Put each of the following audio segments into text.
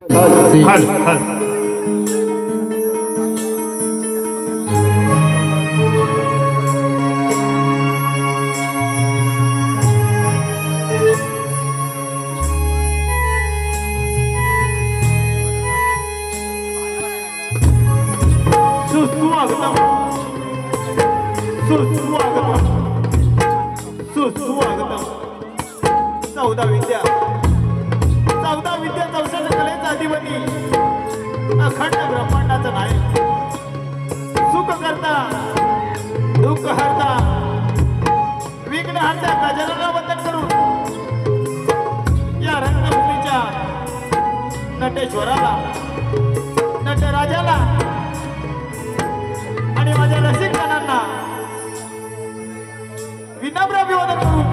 हल हल सुस्वागतम सुस्वागतम सुस्वागतम चौदा विद्या चौशल कलेचा अधिपती अखंड ब्रह्मांडाचा नायक सुख करता दुःख हरता विघ्न हरता गजानना वंदन करून या रंगभूमीच्या नटेश्वराला नटराजाला आणि माझ्या रसिकजनांना विनम्र अभिवादन करून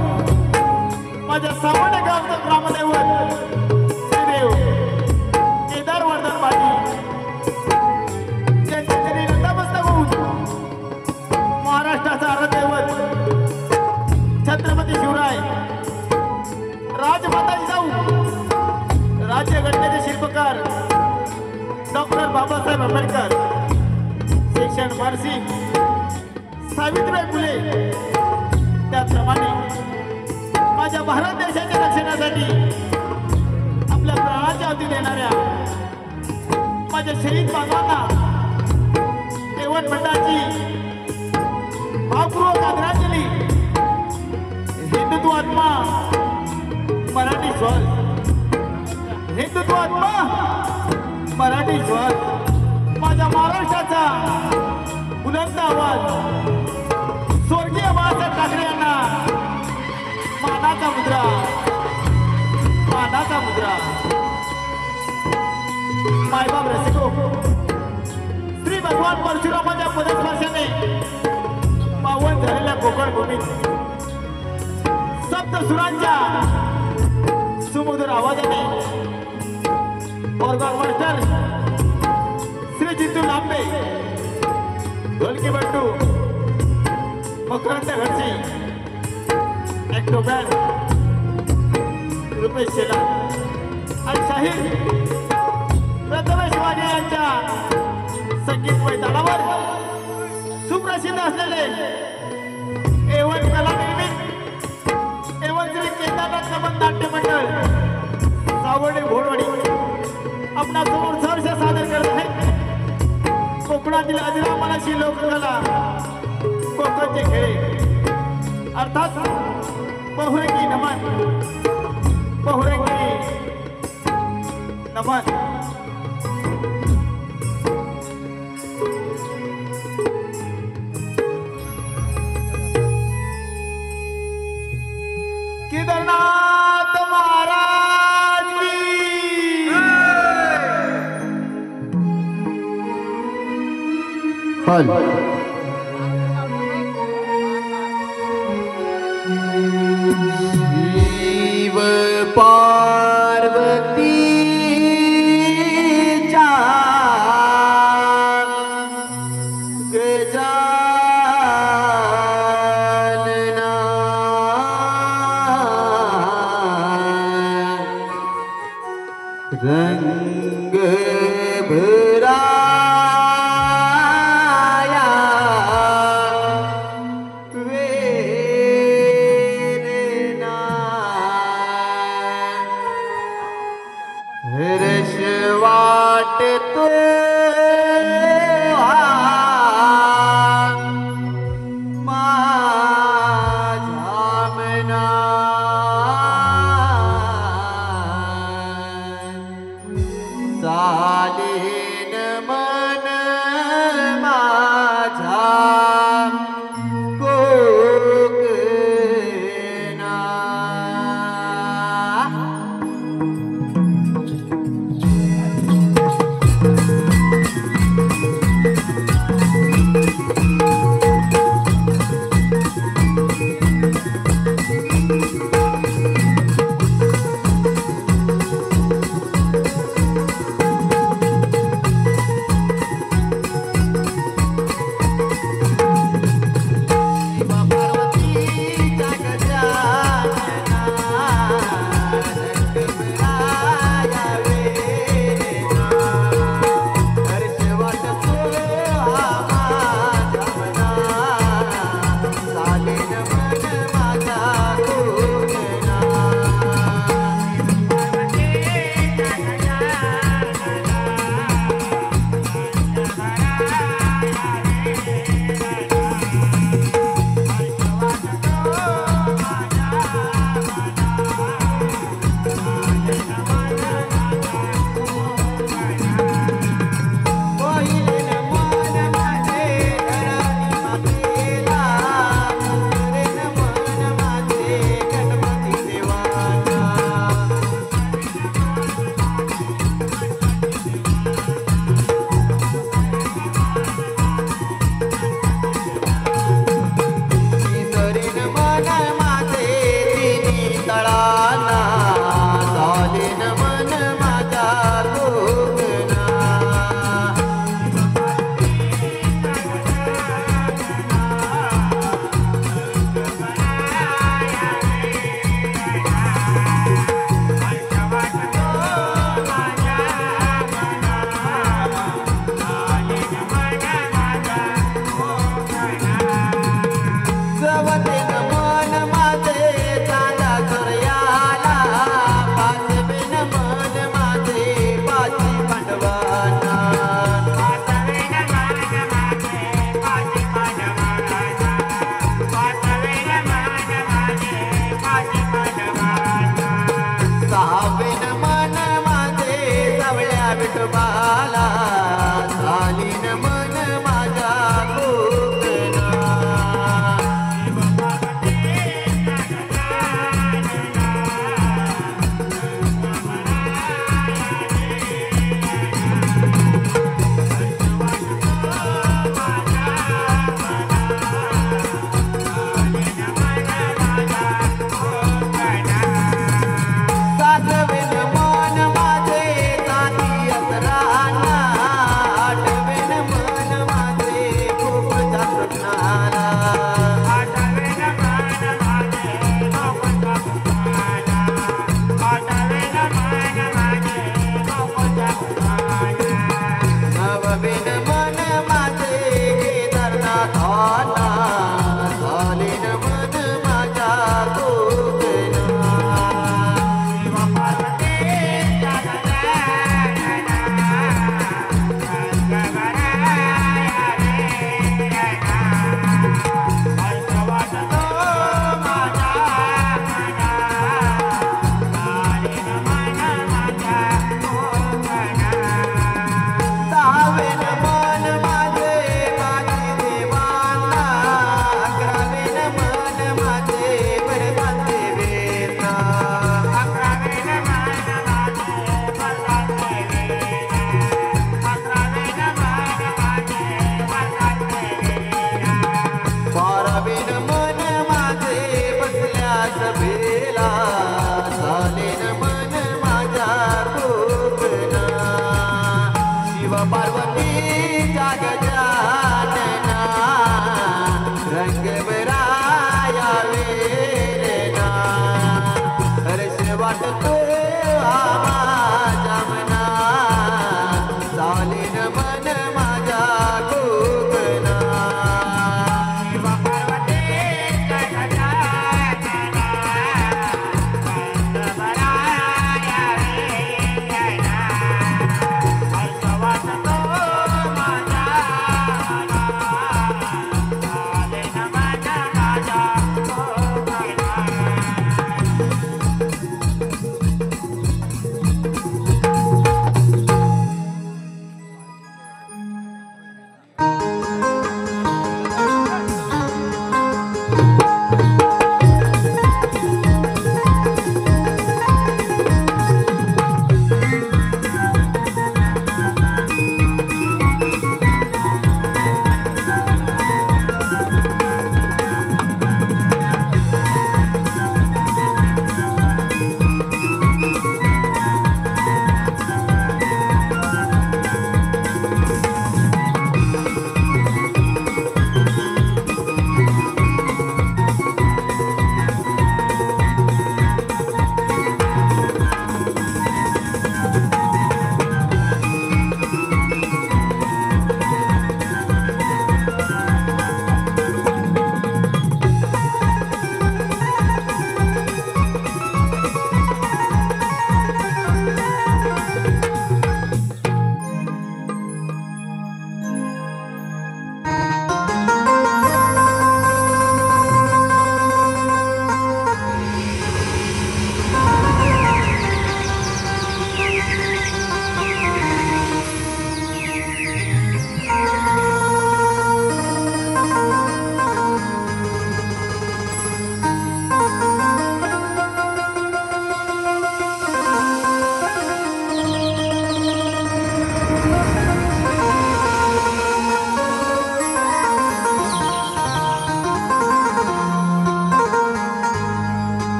माझ्या सामान्य गावचं ग्रामदैवत श्रीदेव केदारवर्धन पाटील यांच्या चरणी नतमस्तक होऊन महाराष्ट्राचा आराध्यदैवत छत्रपती शिवराय राजमाता जिजाऊ राज्यघटनेचे शिल्पकार डॉक्टर बाबासाहेब आंबेडकर शिक्षण वारसी सावित्रीबाई फुले त्याचप्रमाणे माझ्या भारत देशाच्या रक्षणासाठी आपल्या प्राणाची आहुती देणाऱ्या माझ्या शहीद बांधवांना देवण मंडळाची भावपूर्वक आदरांजली हिंदुत्व आत्मा मराठी स्वर हिंदुत्व आत्मा मराठी स्वर माझ्या महाराष्ट्राचा बुलंद आवाज स्वर्गीय बाळासाहेब ठाकरे यांना मानाचा मुद्रा मायबाप रसिको श्री भगवान परशुरामाच्या पदस्पर्शाने पावन झालेल्या कोकण भूमीत सप्त सुरांच्या सुमधुर आवाजाने ऑर्गन मास्टर श्री जितू लांबे ढोलकी बंडू मकरंद घरची ऍक्टो बँड रुपेश शेला आणि शाहीर प्रथमेश वाघे यांच्या संगीतमय तालावर सुप्रसिद्ध असलेले एवन कला निर्मित एवन श्री केदारनाथ नमन नाट्य मंडळ सावर्डे घोडवाडी आपणा समोर सहर्ष सादर करत आहे कोकणातील अजरामराशी लोककला कोकणचे खेळे अर्थात बहुरंगी नमन केदारनाथ महाराज की हल शिव पार्वती रंग भराया वेरना हर्ष वाटतो चालेन मन माझा कोकणा विठोबाला चालीन मन माझ्या कोकणा साधवेन मन माझे ताती असरा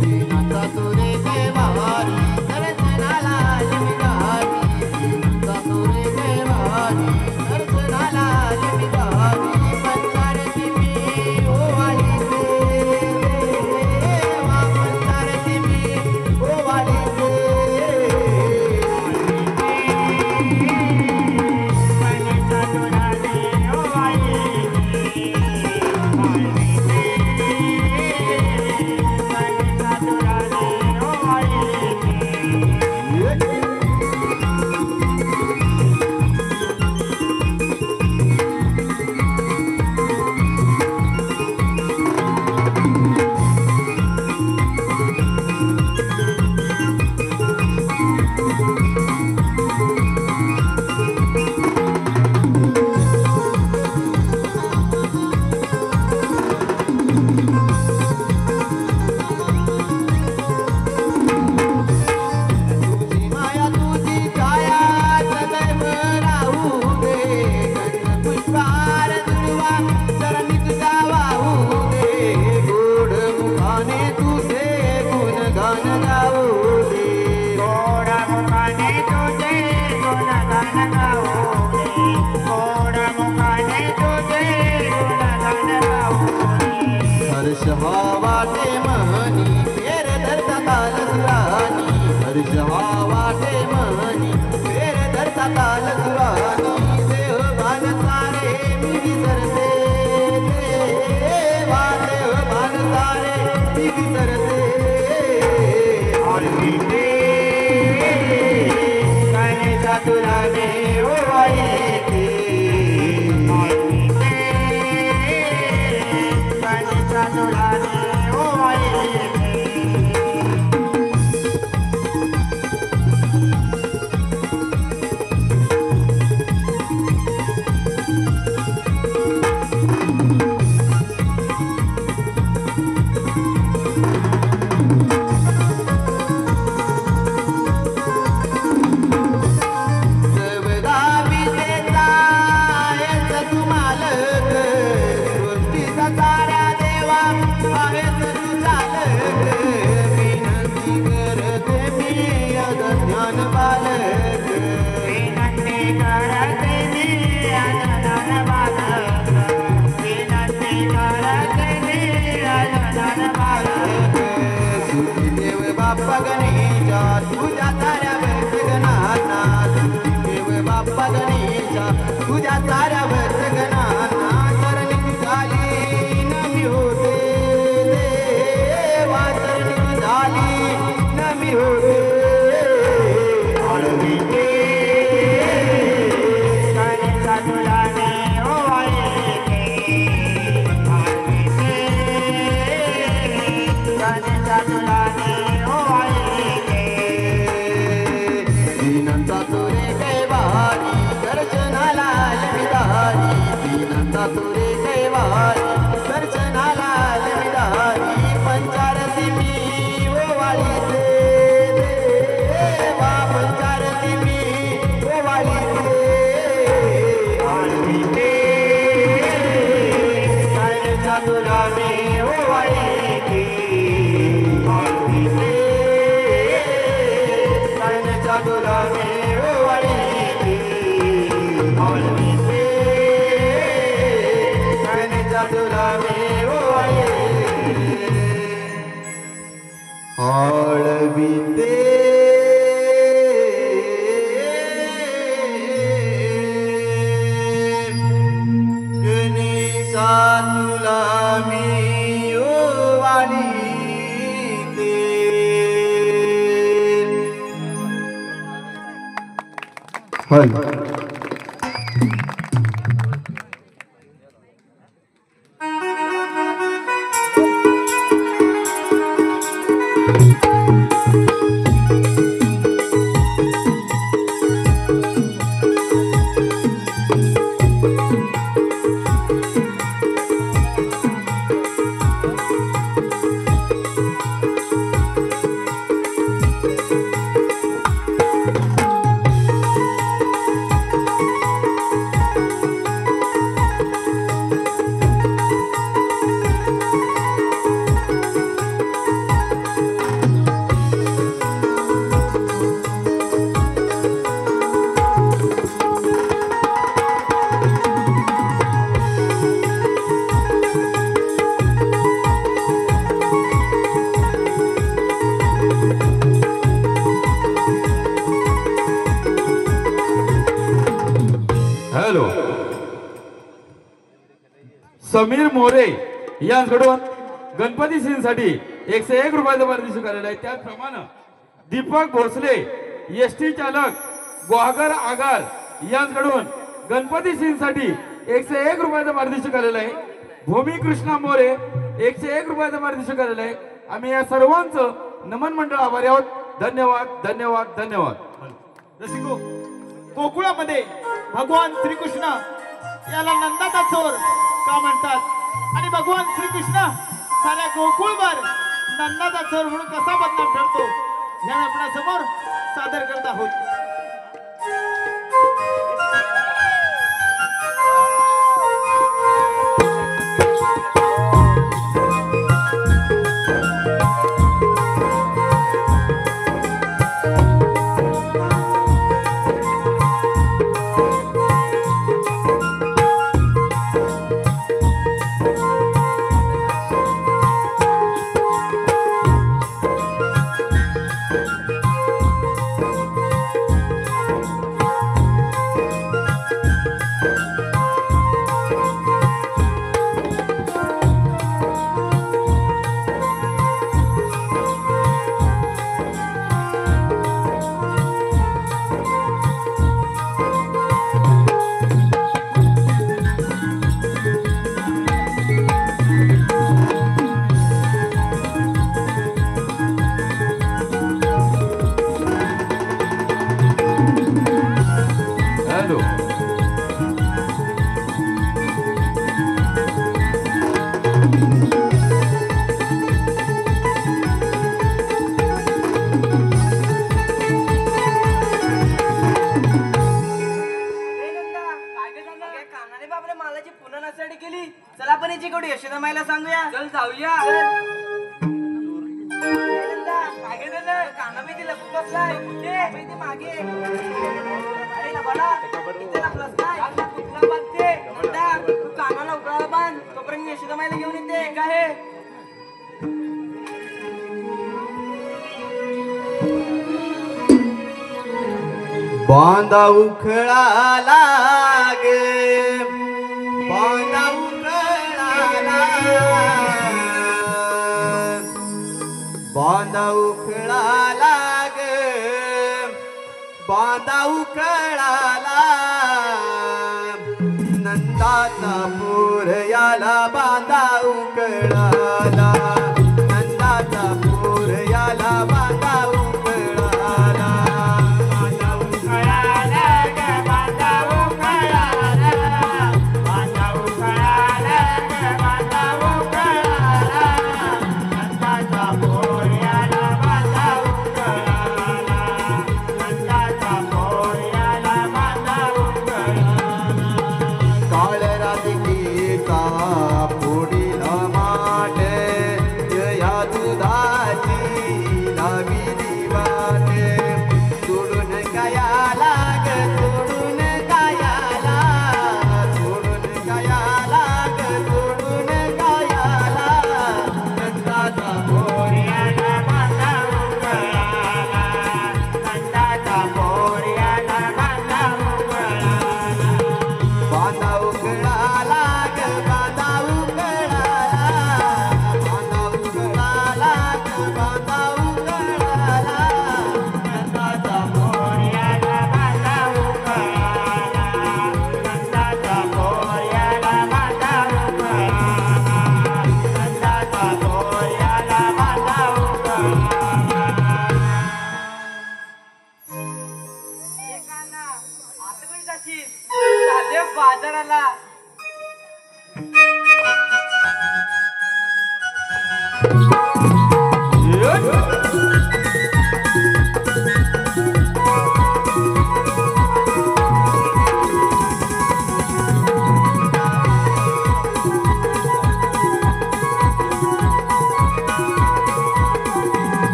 दीनाचा तुरे देवारी दर्शनाला निघाली दीनाचा तुरे देवारी दर्शनाला निघाली पंचारती मी ओवाळी देवा पंचारती मी ओवाळी तुझी माया तुझी छाया सदैव राहू दे गंध पुष्पार दुर्वा चरणी तुझा वाहू दे गोड मुखाने तुझे गुणगान गाऊ दे गोड मुखाने तुझे गुणगान गाऊ दे गोड मुखाने तुझे गुणगान गाऊ दे हर्ष हा वाटे मनी फेर धरता ताल सुरानी हर्ष हा वाटे मनी फेर धरता ताल सुरानी देवभान सारे मी विसरते देवा देवभान सारे मी विसरते आळवीते गणेशा तुला ओवाळीते आळवीते गणेशा तुला ओवाळीते सर्वदा विजेता आहेस तू मालक सृष्टीचा साऱ्या देवा आहेस तू चालक विनंती करते मी अज्ञान बालक विनंती करते मी अज्ञान बालक विनंती करते मी अज्ञान बालक सुखदेव बाप्पा गणेशा तुझ्या साऱ्या वर्तगणांना सुखदेव बाप्पा गणेशा तुझ्या साऱ्या वर्तगणांना चरणी तुझाली नमी होते देवा चरणी तुझाली नमी होते आळवीते गणेशा तुला ओवाळीते आळवीते गणेशा तुला ओवाळीते दीनांचा तुरे कैवारी दर्शनाला लविदारी दीनांचा तुरे कैवारी दर्शनाला लविदारी पंचारती मी ओवाळीते देवा पंचारती मी ओवाळीते आळवीते गणेशा तुला ओवाळीते आळवीते गणेशा तुला ओवाळीते आळवीते गणेशा तुला ओवाळीते आळवीते गणेशा तुला ओवाळीते हल समीर मोरे यांच्याकडून गणपती सीनसाठी 101 रुपयाचा पारितोषिक आलेला आहे। त्याचप्रमाणे दीपक भोसले एसटी चालक गुहागर आगार यांच्याकडून गणपती सीनसाठी 101 रुपयाचा पारितोषिक आलेला आहे। भूमी कृष्णा मोरे 101 रुपयाचा पारितोषिक आलेला आहे। आम्ही या सर्वांचं नमन मंडळ आभारी आहोत। धन्यवाद धन्यवाद धन्यवाद। रसिको, गोकुळामध्ये भगवान श्रीकृष्ण याला नंदाचा चोर का म्हणतात आणि भगवान श्रीकृष्ण साऱ्या गोकुळभर नंदाचा चोर म्हणून कसा बदनाम ठरतो हे आपल्या समोर सादर करत आहोत। बांधा उखळा लागे, बांधा उखळा लागे, बांधा उखळा लागे, बांधा उखळा लागे, नंदाचा पोर याला बांधा उखळा लागे, नंदाचा पोर याला बांधा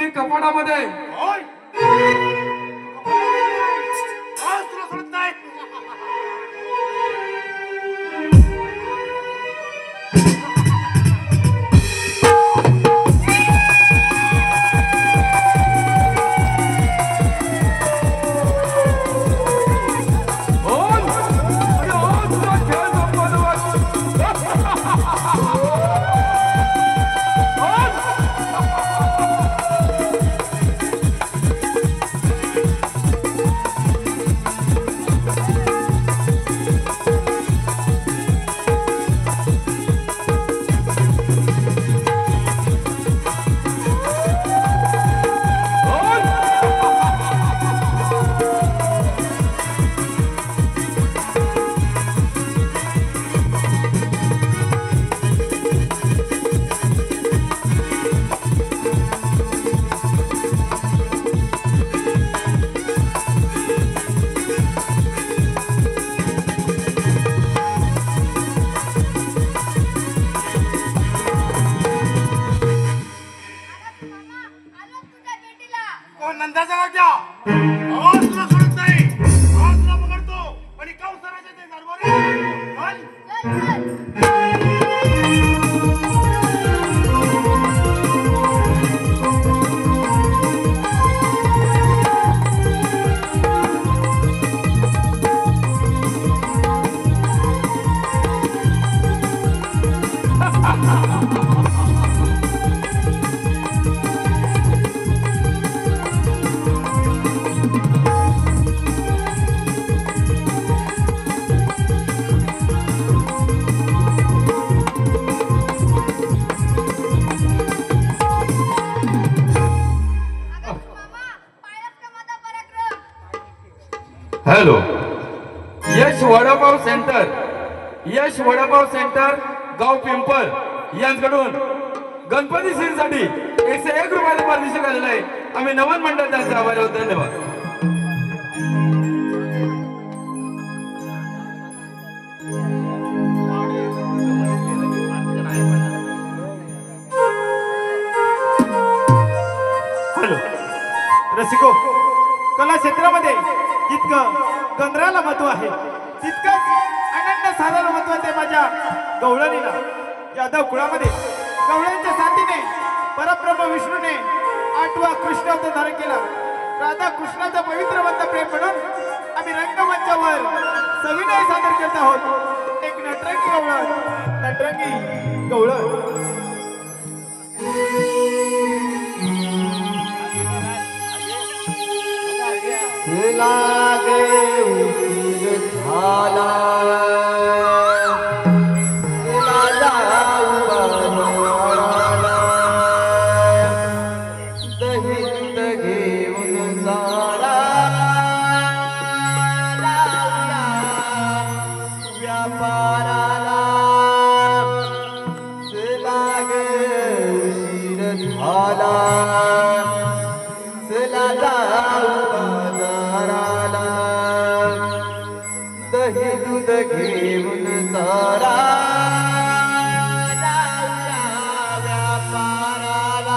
कपाडामध्ये आज तुला हॅलो, यश वडापाव सेंटर, यश वडापाव सेंटर गाव पिंपळ यांच्याकडून गणपती सीनसाठी 101 रुपयाचं पारितोषिक आलेलं आहे. आम्ही नमन मंडळ त्यांचे आभारी आहोत. धन्यवाद. रसिको, कला क्षेत्रामध्ये जितकं गंधराला महत्व आहे तितकंच अनन्य साधारण महत्व आहे माझ्या गवळणीला. यादव कुळामध्ये गवळ्यांच्या साथीने परब्रह्म विष्णूने 8वा कृष्ण अवतार धारण केला. राधा कृष्णाचा पवित्र बंध प्रेम म्हणून आम्ही रंगमंचावर सविनय सादर करत आहोत. एक नटरंगी गवळण, नटरंगी गवळण. लागे उशीर झाला, दहिंद घेऊन जारा व्यापाराला. लागे उशीर झाला, दही दूध घेऊन तारा व्यापाराला.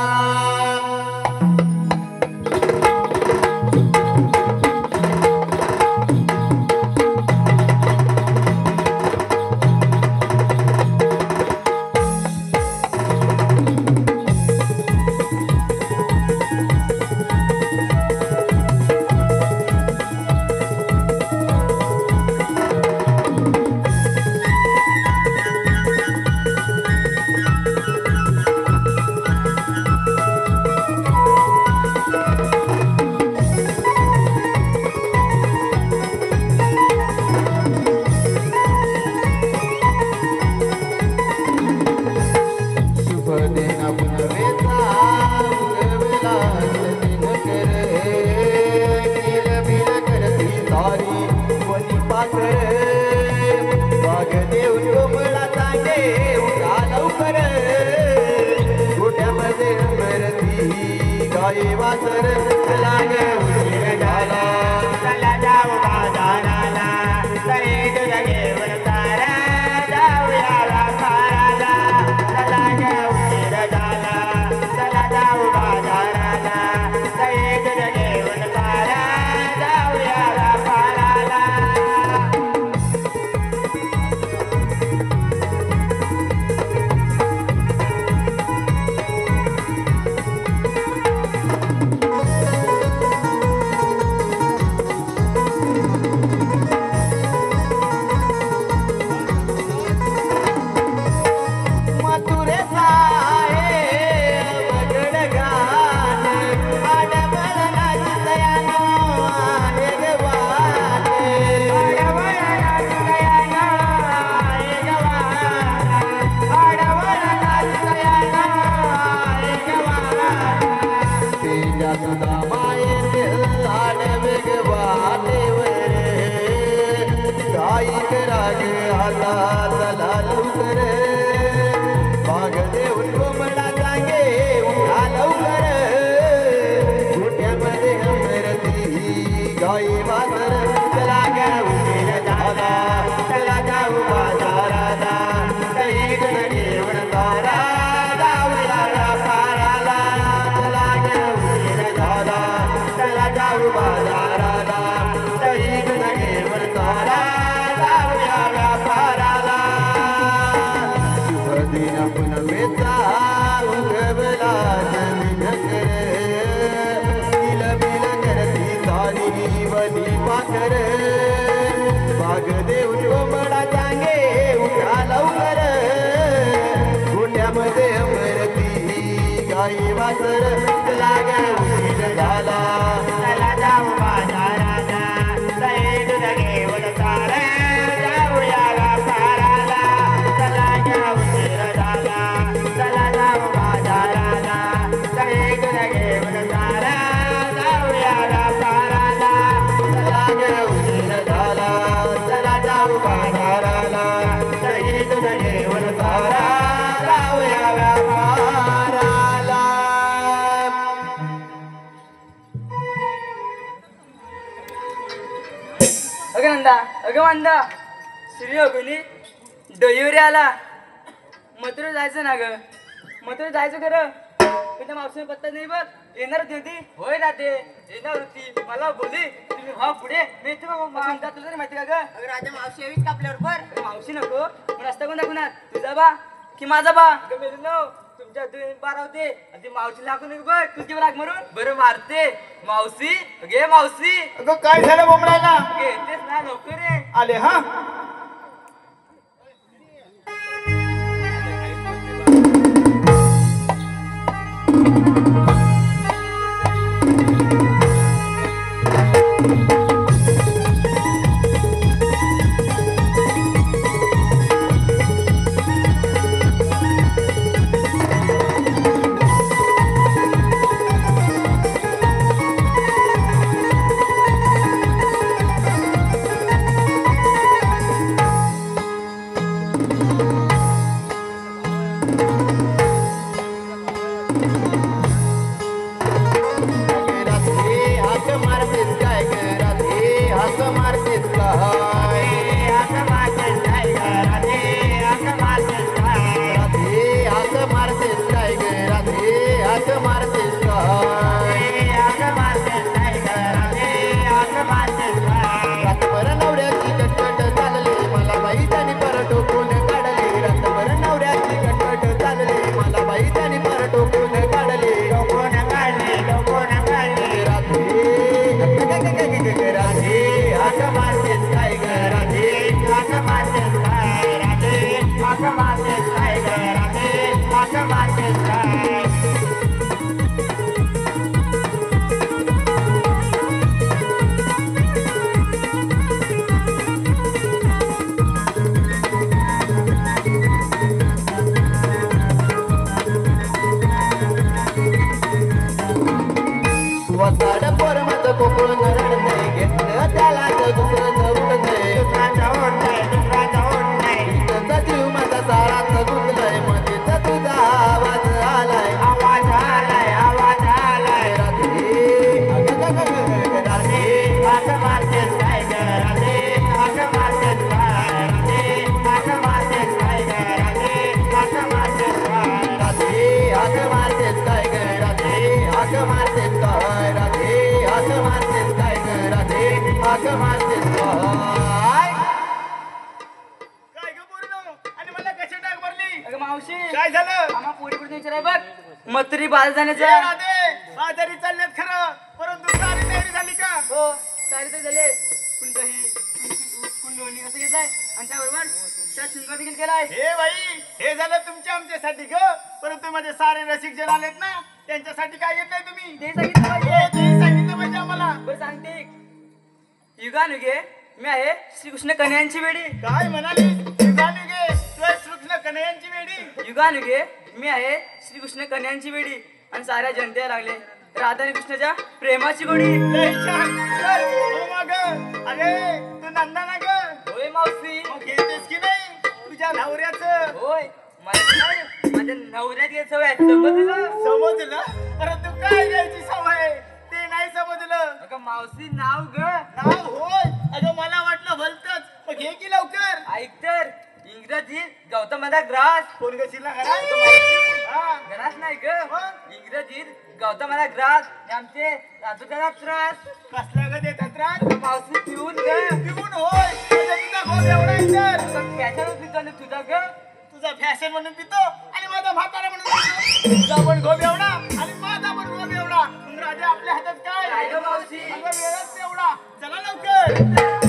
वासर लागे उशीर झाला, चला जाऊ बाजाराला, सरे दूध घेऊन तारा जाऊया व्यापाराला. लागे उशीर झाला, चला जाऊ बाजाराला, सरे दूध घेऊन तारा जाऊया व्यापाराला. अगं नंदा अगं मांदा श्री अगुनी डोईवर आला मथुरा जायचं ना ग मथुरा जायचं खरं पण त्या मावशीने पत्ता नाही बघ येणार होती ती होय राहते येणार होती मला बोली तुम्ही भाव पुढे मी तुला तुला माहिती का ग अगं राजा मावशी यावीच का आपल्या बरोबर मावशी नको पण रस्ता कोण दाखवणार तुझा बा की माझा बा तुमच्या बारा होते आणि ती मावशी लागून बघ तुझी लाग म्हणून बरं मारते मावशी घे मावशी अगं काय झालं बोमडायला घेतेच ना लवकर रे आले हा मथुरी बाजार जाण्याचं बाजारी चालल्यात खरं परंतु सारी तयारी झाली का हो सारी तर झाले कुंडोनी कसं घेतलाय आणि त्याबरोबर त्या शिंगा देखील केलाय हे बाई हे झालं तुमच्या आमच्यासाठी ग परंतु माझे सारे रसिक जण आलेत ना त्यांच्यासाठी काय घेतलंय तुम्ही ते सांगितलं पाहिजे ते सांगितलं पाहिजे आम्हाला बरं सांगते युगानुगे मी आहे श्रीकृष्ण कन्यांची वेडी काय म्हणाली युगानुगे तू आहे श्रीकृष्ण कन्हैयांची वेडी युगानुगे मी आहे श्रीकृष्ण कन्यांची वेडी आणि साऱ्या जनतेला लागले राधा आणि कृष्णाच्या प्रेमाची गोडी लय छान चल, हो मग अरे तू नंदा ना ग होय मावशी मग घेतेस की नाही तुझ्या नवऱ्याचं होय माझ्या नवऱ्यात घ्यायचं सवय समजलं समजलं परंतु काय घ्यायची सवय ते नाही समजलं अगं मावशी नाव ग नाव होय अगं मला वाटलं भलतच मग घे की लवकर ऐक तर इंग्रजीत गौतमाचा ग्रास कोण गशीला ग्रास नाही ग इंग्रजीत गौतमाचा ग्रास हे आमचे राजूचा त्रास कसला ग देतात त्रास मावशी पिऊन ग पिऊन होय तुझा गोप एवढा आहे तर फॅशन पितो ना तुझा ग तुझा फॅशन म्हणून पितो आणि माझा म्हातारा म्हणून पितो तुझा पण गोप एवढा आणि माझा पण गोप एवढा राजा आपल्या हातात काय राहिलं मावशी अगं वेळच तेवढा चला लवकर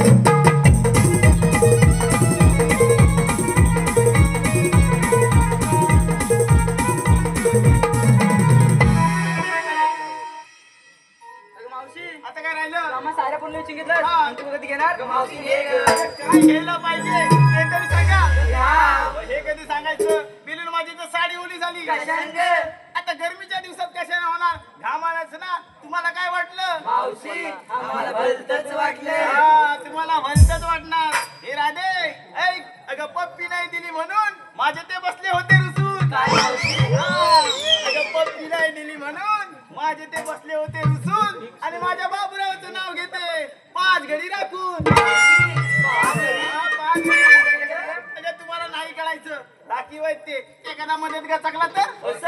आता काय राहिलं साऱ्या पण लिहून घेतलं तू कधी घेणार मावशी काय घ्यायला पाहिजे ते तरी सांगा हे कधी सांगायचं बिलून माझी तर साडी ओली झाली आता गरमीच्या दिवसात कशाने होणार घामानच ना तुम्हाला काय वाटलं मावशी आम्हाला भलतंच वाटलं तुम्हाला भलतंच वाटणार हे राधे ऐक अगं पप्पी नाही दिली म्हणून माझे ते बसले होते रुसून अगं पप्पी नाही दिली म्हणून माझे ते बसले होते रुसून आणि माझ्या बाबूरावचं नाव घेते 5 घडी राखून एखादा मध्येच गचकला तर असं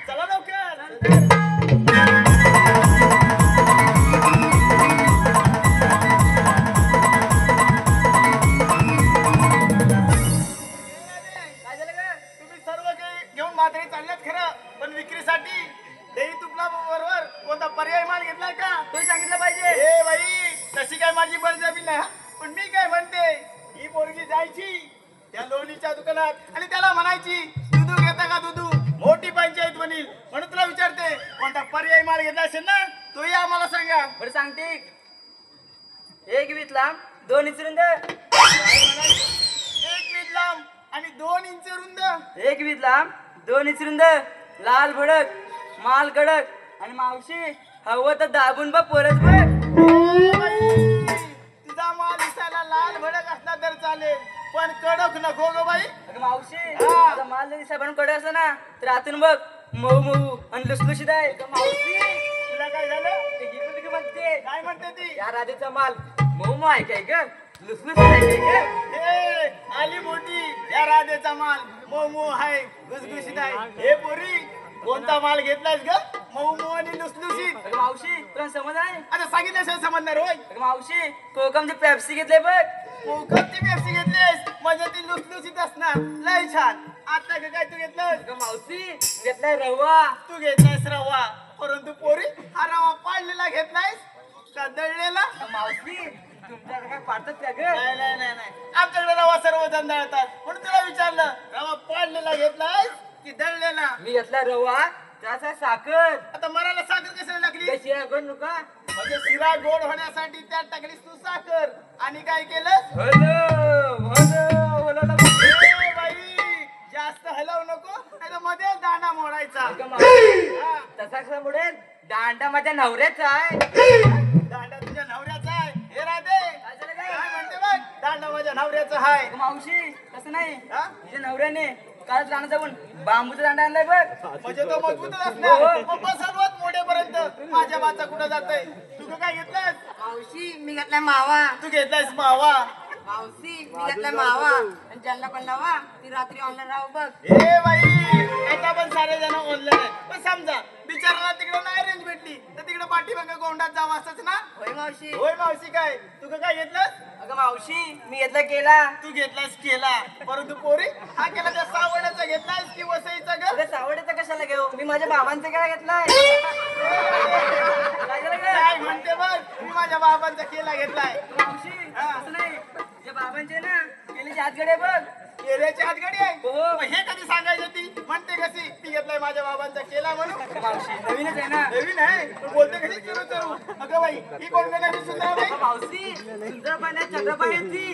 चला लवकर. काय झालं का तुम्ही सर्व काही घेऊन म्हातारी चालल्यात खरं, पण विक्रीसाठी दही तुपला बरोबर कोणता पर्याय माल घेतलाय का? तू सांगितलं पाहिजे. ए बाई, तशी काय माझी बळजबरी नाही हा. पण मी काय म्हणते, ही पोरगी जायची त्या लोणीच्या दुकानात आणि त्याला म्हणायची दुधू घेता का दुधू, मोठी पंचायत बनील. म्हणून तुला विचारते कोणता पर्याय माल घेतला असेल ना, तोही आम्हाला सांगा. बरं सांगते. एक वीस लांब 2 इंच रुंद. एक वीज लांब आणि 2 इंच रुंद. एक वीस लांब 2 इंच रुंद, लाल भडक, माल कडक आणि मावशी हवं तर दाबून बघ परत बघ. ए बाई, तुझा माल दिसायला लाल भडक असला तर चालेल, पण कडक नको ग बाई. अगं मावशी तुझा माल जरी साबण कडक असला ना तर आतून बघ मऊ मऊ आणि लुसलुशीत आहे. अगं मावशी तुला काय झालं? ते गिरवी बिरवी म्हणते. काय म्हणते ती? या राधेचा माल मऊ मऊ आहे काय ग, लुसलुशीत आहे काय ग. ए, आली मोठी या राधेचा माल मऊ मऊ आहे, गुसगुशीत आहे. हे पोरी, कोणता माल घेतलायस ग? मऊ मऊ आणि लुसलुशीत. अगं मावशी तुला समज आहे. आता सांगितल्याशिवाय समजणार होय? अगं मावशी कोकमची पेप्सी घेतले बघ. कोकमची पेप्सी घेतलीस म्हणजे ती लुसलुशीत असणार. लय छान. आता ग काय तू घेतलं? अगं मावशी घेतलाय रवा. तू घेतलायस रवा, परंतु पोरी हा रवा पाडलेला घेतलायस का दळलेला? अगं मावशी तुमच्याकडे काय पाडतात त्या ग. नाही नाही नाही नाही, आमच्याकडे रवा सर्वजण दळतात. म्हणून तुला विचारलं रवा पाडलेला घेतलायस की दळलेला? मी घेतला रवा त्याचा साखर. आता मराला साखर कशाला लागली? कशी आहे गण नका. म्हणजे शिरा गोड होण्यासाठी त्यात टाकलीस तू साखर आणि काय केलं? ए बाई, जास्त हलवू नको नाही तर मध्येच दांडा मोडायचा. हा, तसा कसा मोडेल, दांडा माझ्या नवऱ्याचा आहे. दांडा तुझ्या नवऱ्याचा आहे. हे राधे काय झालं काय? काय म्हणते बघ, दांडा माझ्या नवऱ्याचा आहे. अगं मावशी तसं नाही, हा? तुझ्या नवऱ्याने काल दांडा जाऊन बांबूचा दांडा आणलाय बघ. म्हणजे तो मजबूतच असणार. मग सर्वात मोठेपर्यंत माझ्या बाचा कुठं जातोय? तू काय घेतलास? मावशी मी घेतलाय मावा. तू घेतलायस मावा. मावशी मी घेतलाय मावा आणि ज्यांना पण लावा ती रात्री ऑनलाईन राहू बघ. ए बाई, आता पण सारे जण ऑनलाईन आहेत. पण समजा बिचाराला तिकडे नाही रेंज भेटली तर तिकडे पाठीमागे गोंडात जावं असंच ना? होय मावशी. होय मावशी. काय तू काय घेतलंस? अगं मावशी मी घेतला केला. तू घेतलास केला, परंतु पोरी हा केला त्या सावण्याचा घेतलास की वसईचा ग? अगं सावड्याचा कशाला घेऊ, मी माझ्या बाबांचा केला घेतलाय. काय झालं काय? काय म्हणते बघ, मी माझ्या बाबांचा केला घेतलाय. मावशी तसं नाही, तुझ्या बाबांचे ना केलीची हातगडे बघ. केल्याची हातगाडी आहे. हो. मग हे कधी सांगायचं? ती म्हणते कशी ती घेतलाय माझ्या बाबांचा केला म्हणून? मावशी नवीनच आहे ना. नवीन आहे पण बोलते कशी सुरू करू. अगं बाई, ही कोण गणाची सुंदराबाई? अगं मावशी सुंदरबाई नाही चंद्रबाई आहे ती.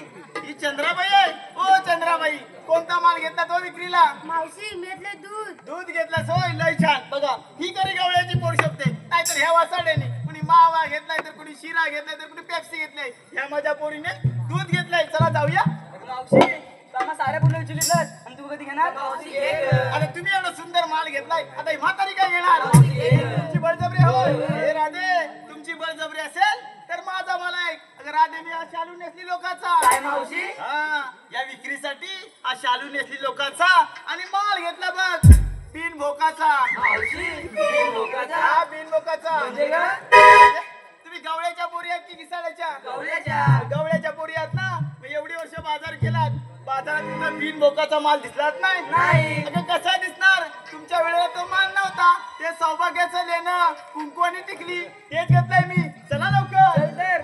ही चंद्राबाई आहे. ओ चंद्राबाई, कोणता माल घेतला तो विक्रीला? मावशी मी घेतलंय दूध. दूध घेतलास होय, लय छान. बघा ही करी गवळ्याची पोर शकते, नाहीतर ह्या वासाड्याने कुणी मावा घेतलाय तर कुणी शिरा घेतलाय तर कुणी पेप्सी घेतलाय. ह्या माझ्या पोरीने दूध घेतलाय. चला जाऊया. अगं मावशी कामा साऱ्या पूर्ण विचारलीस आणि तू कधी घेणार? मावशी घे ग. अरे तुम्ही एवढा सुंदर माल घेतलाय, आता ही म्हातारी काय घेणार? तुमची बळजबरी होय. हे राधे, तुमची बळजबरी असेल तर माझा माल आहे. अगं राधे, मी हा शालू नेसली लोकांचा. काय मावशी? हा, या विक्रीसाठी हा शालू नेसली लोकांचा आणि माल घेतला बघ बिन भोकाचा. मावशी लोकांचा हा, बिन भोकाचा. म्हणजे का? तुम्ही गवळ्याच्या पोरी आहेत की घिसाळ्याच्या? गवळ्याच्या. गवळ्याच्या पोरी आहात ना. मग एवढी वर्ष बाजार केलात, बाजारात तुमचा बिन भोकाचा माल दिसलाच नाही. नाही. अगं कसा दिसणार? तुमच्या वेळेला तो माल नव्हता. ते सौभाग्याचं लेणं, कुंकू आणि टिकली हेच घेतलंय मी. चला लवकर. चल तर.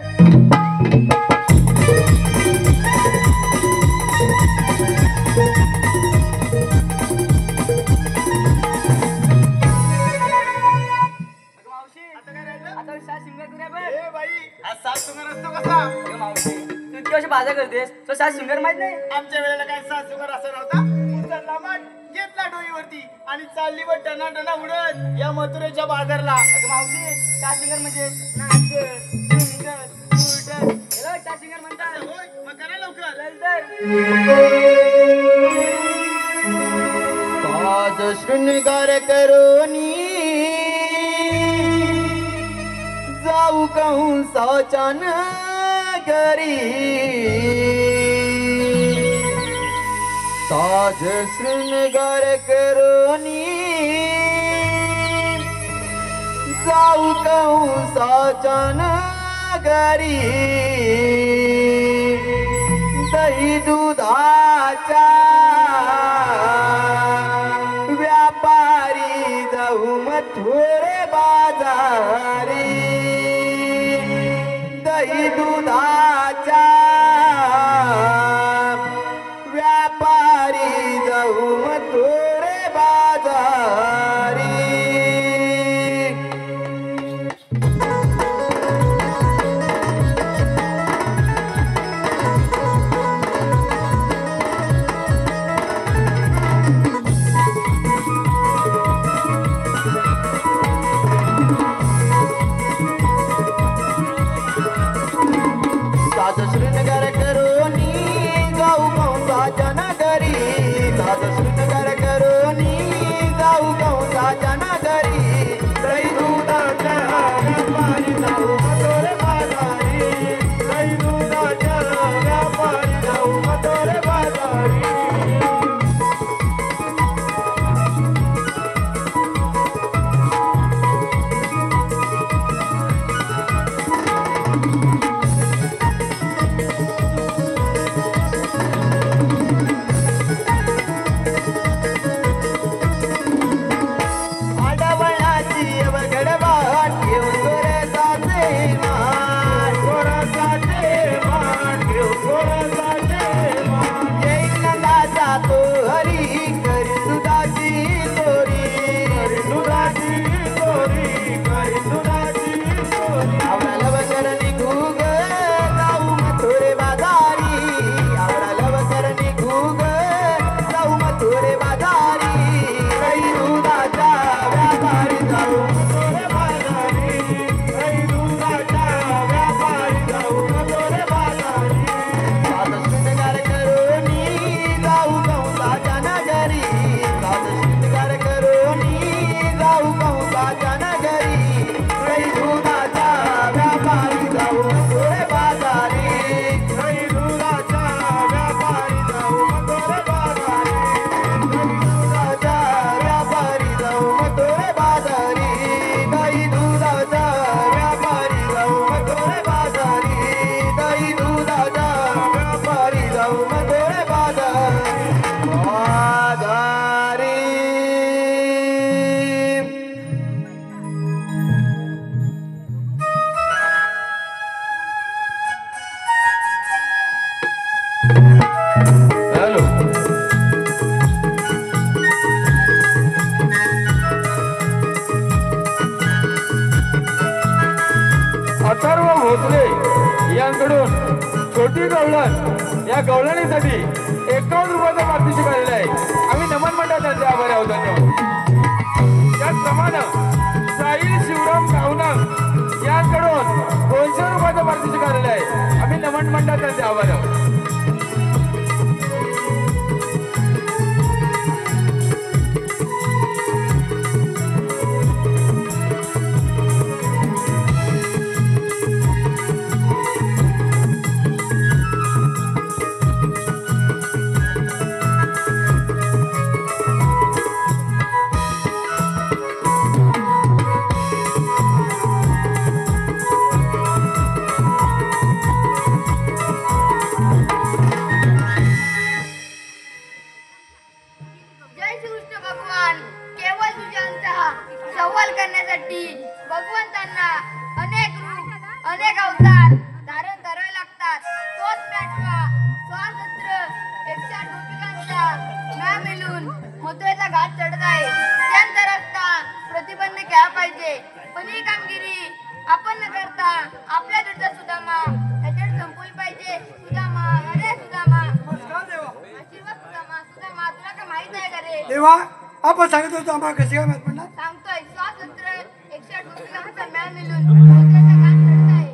अगं मावशी आता काय राहिलं? आता शाळा शिंगार करूया बघ. ए बाई, हा सात सुंगर असतो कसा? अगं मावशी तू इतकी वर्ष बाजार करतेस तो शाळा शिंगार माहित नाही? आमच्या वेळेला काय सात सुंगर असं नव्हता. उचलला माठ, घेतला डोईवरती आणि चालली व टना टना उडत या मथुरेच्या बाजारला. अगं मावशी शाळा शिंगार म्हणजे नाचत, सुंदर, उलटत. याला शाळा शिंगार म्हणतात. होय, मग करा लवकर. चल तर. पाद शृंगार करोनी जाऊ कहूँ साचान घरी साज शृंगार करोनी जाऊ कंसाच्या घरी दही दुधाच्या व्यापारी जाऊ मथुरे बाजारी दही दुधाच्या व्यापारी जाऊ मथुरे बाजारी साज शृंगार करोनी जाऊ कंसाच्या नगरी साज शृंगार करोनी जाऊ कंसाच्या नगरी दही दुधाच्या व्यापारी जाऊ मथुरे बाजारी दही दुधाच्या व्यापारी जाऊ मथुरे बाजारी आडवळाची अवघडवाट घेऊन गोरसाचे मान गोरसाचे मान घेऊन गोरसाचे मान जय नंदाचा तो हरी करी दुधाची चोरी करी दुधाची चोरी करी दुधाची चोरी आवडाला वसर निघू ग जाऊ मथुरे बाजारी आवडाला वसर निघू ग जाऊ मथुरे बाजारी दही दुधाच्या व्यापारी जाऊ मथुरे बाजारी दही दुधाच्या व्यापारी जाऊ मथुरे बाजारी साज शृंगार करोनी जाऊ कंसाच्या नगरी साज शृंगार करोनी जाऊ कंसाच्या नगरी दही दुधाच्या व्यापारी जाऊ मथुरे बाजारी दही दुधाच्या व्यापारी जाऊ मथुरे बाजारी दही दुधाच्या व्यापारी जाऊ मथुरे बाजारी दही दुधाच्या व्यापारी जाऊ मथुरे बाजारी दही दुधाच्या व्यापारी जाऊ मथुरे बाजारी बाजारी हॅलो अथर्व भोसले यांकडून छोटी गवळण या गवळणीसाठी 51 रुपयाचा पारितोषिक आलेला आहे. आम्ही नमन मंडळ त्यांचे आभारी आहोत. धन्यवाद. त्याचप्रमाणे साहिल शिवराम गावणक यांकडून 200 रुपयाचा पारितोषिक आलेला आहे. आम्ही नमन मंडळ त्यांचे आभारी आहोत. जय श्रीकृष्ण भगवान. केवळ तुझ्यांचा सवाल करण्यासाठी भगवंतांना अनेक रूप अनेक अवतार धारण करावे लागतात. तोच पेटवा स्वातंत्र्य 108 गोपिकांचा नाव मिळून मथुरेचा घाट चढत आहे. त्यांचा रस्ता प्रतिबंध केला पाहिजे. पण ही कामगिरी आपण न करता आपल्या दृढ सुदामा याच्यात संपवली पाहिजे. सुदामा अरे सुदामा आशीर्वाद सुदामा सुदामा तुला काय माहित आहे का रे? देवा आपण सांगत होतो आम्हाला कशी काय माहित पडणार? सांगतोय स्वातंत्र्य 108 गोपिकांचा मेळ मिळून मथुरेचा घाट चढत आहे.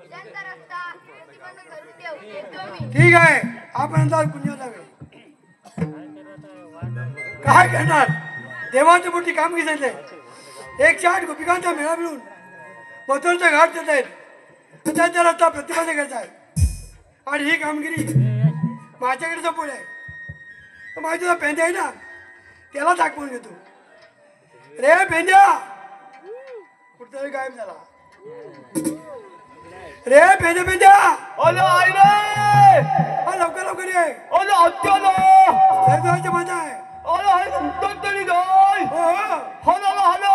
त्यांचा रस्ता प्रतिबंध करून ठेव. येतो मी. ठीक आहे आपण अंदाज कुंजा जावे काय करणार? देवाची मोठी कामगिरी झाली. 108 गोपिकांचा मेळा मिळून मथुरेचा घाट देत आहेत. त्यांचा रस्ता प्रतिबंध करत आहे आणि ही कामगिरी माझ्याकडे सोपवली आहे. माहिती तुझा पेंद्या आहे ना त्याला दाखवून घेतो रे पेंद्या कुठतरी गायब झाला रे पेंद्या पेंद्या ओलो आईले हा लवकर लवकर ये ओलो अत्यालो तुझ्या माझा आहे ओलो हाय तंतरी जाय हो हो हलो हलो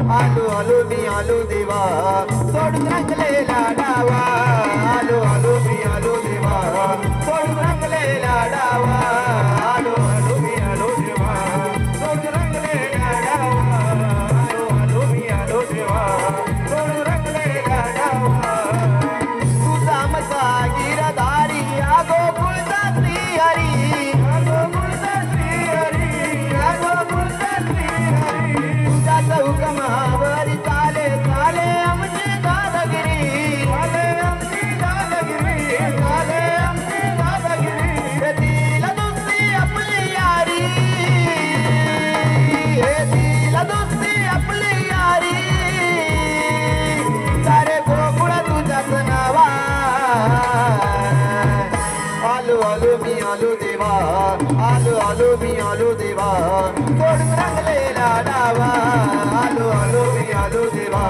आलो देवा सोडून रंगलेला डावा आलो आलो मी आलो देवा सोडून रंगलेला डावा आलो आलो मी आलो देवा सोडून रंगलेला डावा आलो आलो मी आलो देवा सोडून रंगलेला डावा तुझा मसा गिरधारी आगो कुळचा श्री हरी आगो कुळचा श्री हरी आगो कुळचा श्री हरी तुझा चौकमावरी चाले चाले आमची दादागिरी चाले आमची दादागिरी चाले आमची दादागिरी दिला दुसरी आपली यारी दिला दुसरी आपली यारी सारे गोकुळ तुझ्याच नावा आलो आलो मी आलो देवा आलो आलो मी आलो देवा सोडून रंगलेला डावा आलो आलो मी आलो देवा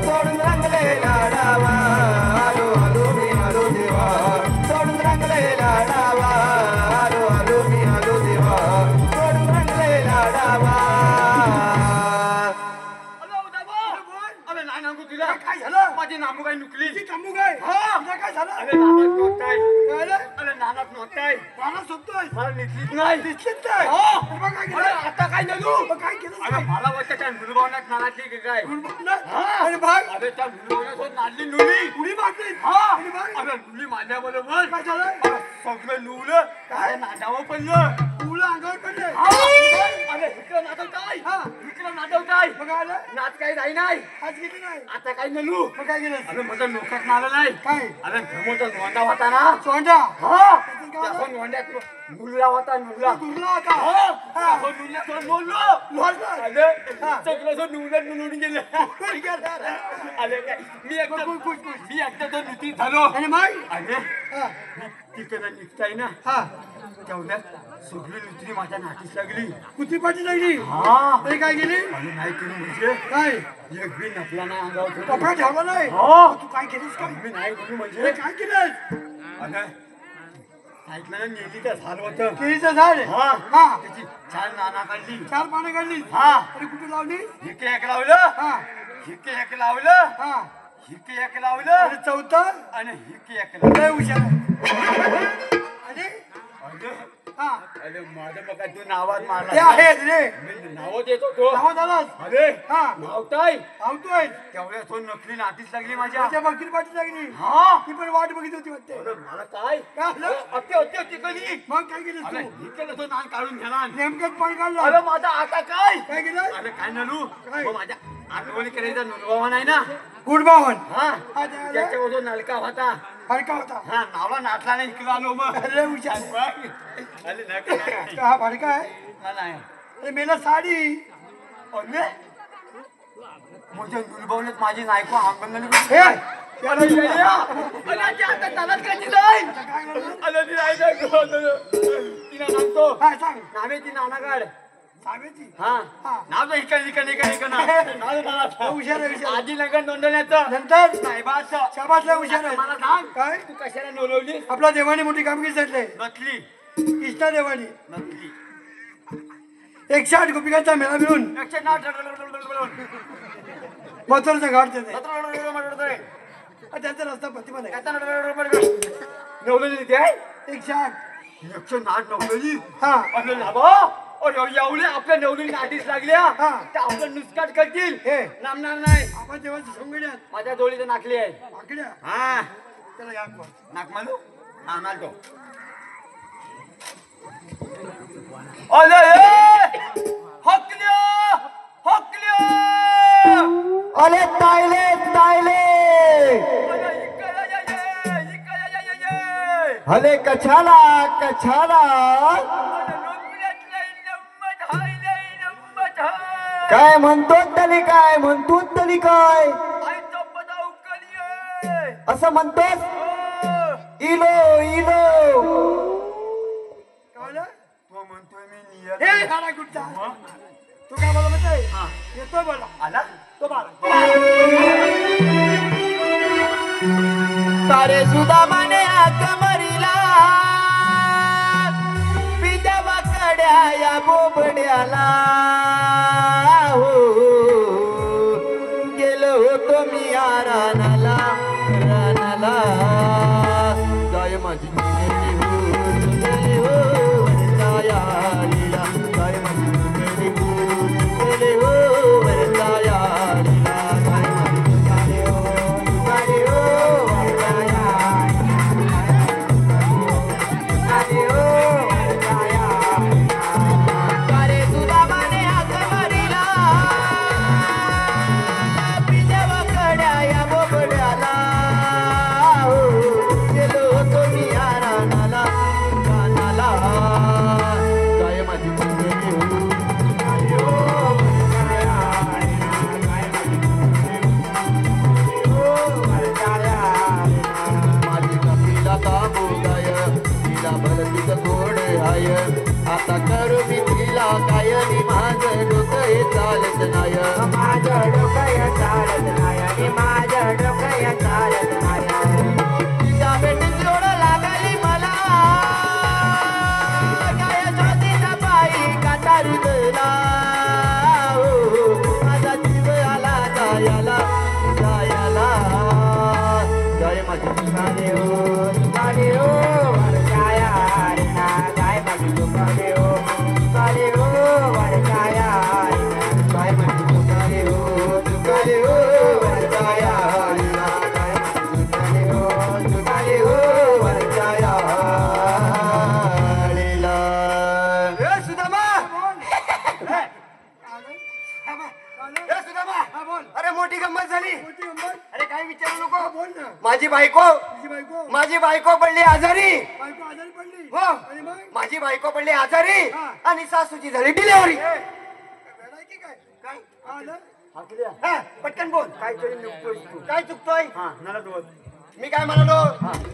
सोडून रंगलेला डावा आलो आलो मी आलो देवा सोडून रंगलेला डावा आलो आलो मी आलो देवा सोडून रंगलेला डावा अरे नाही नामू तुला काय झालं माझी नामू काय नुकली ती थांबू काय हा तुला काय झालं अरे नानात नव्हताय काय झालं? अरे नानात नव्हताय मला सोबतोय मला निघलीच नाही दिसलीच नाही हो. अरे मग काय अरे केलं आता काय नलू मग काय केलं अरे मला वाटतं त्या मुलगावण्यात नानातली की काय अरे भाग अरे त्या मुलगावण्यात नाडली नुली उडी मारली हा उडी मार अरे नुली माझ्याबरोबर काय झालं अरे सगळं नुलं काय नादावं पडलं तुला अंगावर पडले अरे इकडं नादवताय हा. इकडं नादवताय मग काय आलं नाच काही नाही नाही आज गेली नाही आता काय नलू मग काय केलं अरे माझं डोक्यात नालं नाही काय अरे धर्मोचा नोंदा होता ना सोंडा हा काय त्या नोंद्यात नुला होता नुला दुर्ला होता हा हा. त्या नुल्यात नोंदलो लोळलं. अरे सगळं नुलं नुलून गेलं अरे काय मी एकटा तर नुती झालो आणि मग अरे हा. तिकडे निघताय ना हा तेवढ्यात सगळी नुतरी माझ्या नाटीस लागली कुठली पाठी लागली हा तरी काय गेली आणि नाही केलं म्हणजे काय एक बी नसला नाही अंगावर कपडा ठेवला नाही हो. तू काय केलीस काय मी नाही केलं म्हणजे अरे काय केलं अरे ऐकलं ना नेली त्या झाड होतं केळीचं झाड हा हा त्याची छान नाना काढली 4 पानं काढली हा अरे कुठे लावली हिके एक लावलं हा हिके एक लावलं हा हिके एक लावलं अरे चौथा आणि हिके एक लावलं लय हुशार आहे. आणि अरे हा अरे माझं बघा तू नावात ते मारला आहेत रे मी नाव देत होतो नाव झालास अरे हा नावताय धावतोय तेवढ्या तो नकली नाटीस लागली माझ्या त्याच्या बकरी पाठी लागली हा ती पण वाट बघित होती वाटते अरे मला काय काय झालं? अत्ते कधी मग काय केलं अरे तू हिकेला तो नान काढून घेणार नेमकंच पण अरे काढलं माझा आता काय काय केलं अरे काय नलू काय? मग माझ्या आठवणी करायचा नुलवावा नाही ना गुड बावन हा हा, त्याला? त्याच्यावर नलका होता फडका होता हा नावला नाचला नाही इकडे आलो मग अरे हुशार अरे नका हा फडका आहे नाही अरे मेला साडी अरे म्हणजे नुलबावण्यात माझी नायको अंगण हे अरे येड्या! अरे आजी आता त्यालाच कशी नाही अरे ती नाही ना तिला सांगतो हा सांग नावे ती नानागाड सामेची हा हा. नाव इकडे हुशार आहे, हुशार. आधी लग्न नोंदवण्याचं नंतर साहेबाचं शाबासला हुशार आहे मला सांग काय तू कशाला नोंदवली आपला देवाने मोठी कामगिरी सांगितले नकली कृष्णा देवानी नकली 108 गोपिकांचा मेळा मिळून 108 मथुराचं घाट देते त्यांचा रस्ता प्रतिमा आहे नवलली ते आहे 108 108 नवलली हा अरे लाभा अरे एवढे आपल्या नवली नाटीस लागल्या हा. त्या आपलं नुसकाट करतील हे नामणार नाही आपण देवाची सोंगड्यात माझ्या डोळीचं नाकली आहे आकड्या हा त्याला या कोण नाक मालू हा मालतो अरे हकल्या हकल्या अले कछाला कछाला काय म्हणतो तरी काय म्हणतो तरी काय असं म्हणतोस इलो इलो तो म्हणतोय मी नियत तू काय बोला म्हणते येतोय बोला आला तो बाला तारे सुदामाने कमरीला पिजावा कड्या या बोबड्याला हो गेलो होतो मी या रानाला रानाला जाय माझी मुंगेली हो गेली हो वरदाया लीला जाय माझी मुंगेली हो गेली हो वरदाया लीला जाय माझी मुंगेली हो वरदाया तारे सुदामाने हात मारिला पिजावा कड्या या बोबड्याला हो गेलो होतो मी या रानाला रानाला जाय माझी मुंगेली हो जाय हो वरदाया जाय माझी मुंगेली हो वरदाया माझी कपिला ताबूगाय तिला भलतीच गोड हाय आता करू मी तिला काय नि माझं डोकं हे चालत नाय माझं डोकं हे चालत नाय नि माझं डोकं हे चालत नाय तिच्या भेटीत जोड लागली मला काय छोटीचा पायी कातारी गेला हो माझा जीव आला जायला जायला जय माझी तुकाने हो तुकाने हो वरजाया रे ना जय माझी तुकाने हो तुकाने हो वरजाया रे ना जय माझी तुकाने हो वरजाया रे ना जय माझी तुकाने हो वरजाया रे ना ए सुदामा ए सुदामा अरे मोठी गंमत झाली मोठी गंमत अरे काय विचारू नको बोल ना माझी बायको माझी बायको पडली आजारी बायको आजारी पडली हो आणि मग माझी बायको पडली आजारी हा. आणि सासूची झाली डिलिव्हरी वेडा की काय काय आलं हा, पटकन बोल काहीतरी निघतोय तू काय चुकतोय हा मला दोन मी काय म्हणालो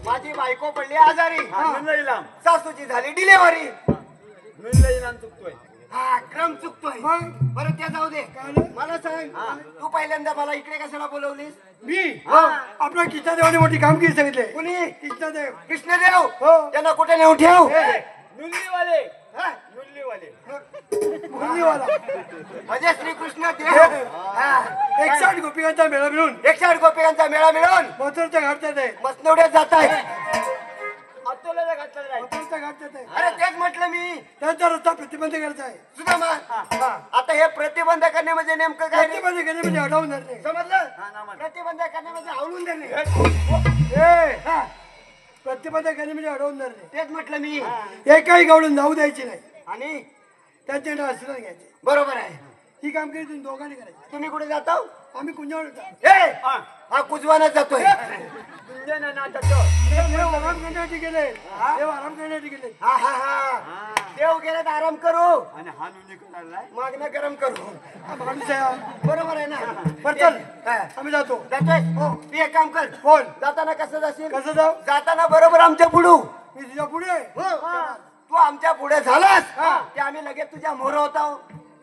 माझी बायको पडली आजारी मिळलं लांब सासूची झाली डिलिव्हरी मिळलं लांब चुकतोय हा क्रम चुकतोय मग? बरं त्या जाऊ दे झालं? मला सांग तू पहिल्यांदा मला इकडे कशाला बोलवलीस मी आपल्या किच्चादेवाने मोठी कामगिरी सांगितले कुणी किच्चादेव कृष्णदेव हो. त्यांना कुठे नेऊन ठेव नुल्लीवाले हा? नुल्लीवाले मुरलीवाला म्हणजे श्रीकृष्ण देव हा. 160 गोपिकांचा मेळा मिळून 160 गोपिकांचा मेळा मिळून मथुरच्या घाटच्यात आहे मसनवड्यात जात आहे आतोल्याला घातलं नाही मथुरच्या घाटच्यात आहे अरे तेच म्हटलं मी त्यांचा रस्ता प्रतिबंध करायचा आहे सुदामा आता हे प्रतिबंध करणे म्हणजे नेमकं काय रे? प्रतिबंध केले म्हणजे अडवून धरणे समजलं प्रतिबंध करणे म्हणजे आवळून धरणे ए, प्रतिबंध केले म्हणजे अडवून धरणे तेच म्हटलं मी एकाही गावडून जाऊ द्यायची नाही आणि त्यांच्याकडे आशीर्वाद घ्यायचे बरोबर आहे ही कामगिरी तुम्ही दोघांनी करायची तुम्ही कुठे जाता आम्ही कुंजावर जातो ए हा कुजवानात जातोय तुंजन नाचाचं देव आराम करण्यासाठी गेले देव आराम करण्यासाठी गेले हा हा हा देव गेल्यात आराम करू आणि हा नुनी करायलाय मागणं गरम करू हा माणूस आहे हा. बरोबर आहे ना बरं चल हा. आम्ही जातो जातोय हो तू एक काम कर बोल जाताना कसं जाशील कसं जाऊ जाताना बरोबर आमच्या पुढू मी तुझ्या पुढे तू आमच्या पुढे झालास की आम्ही लगेच तुझ्या मोर होता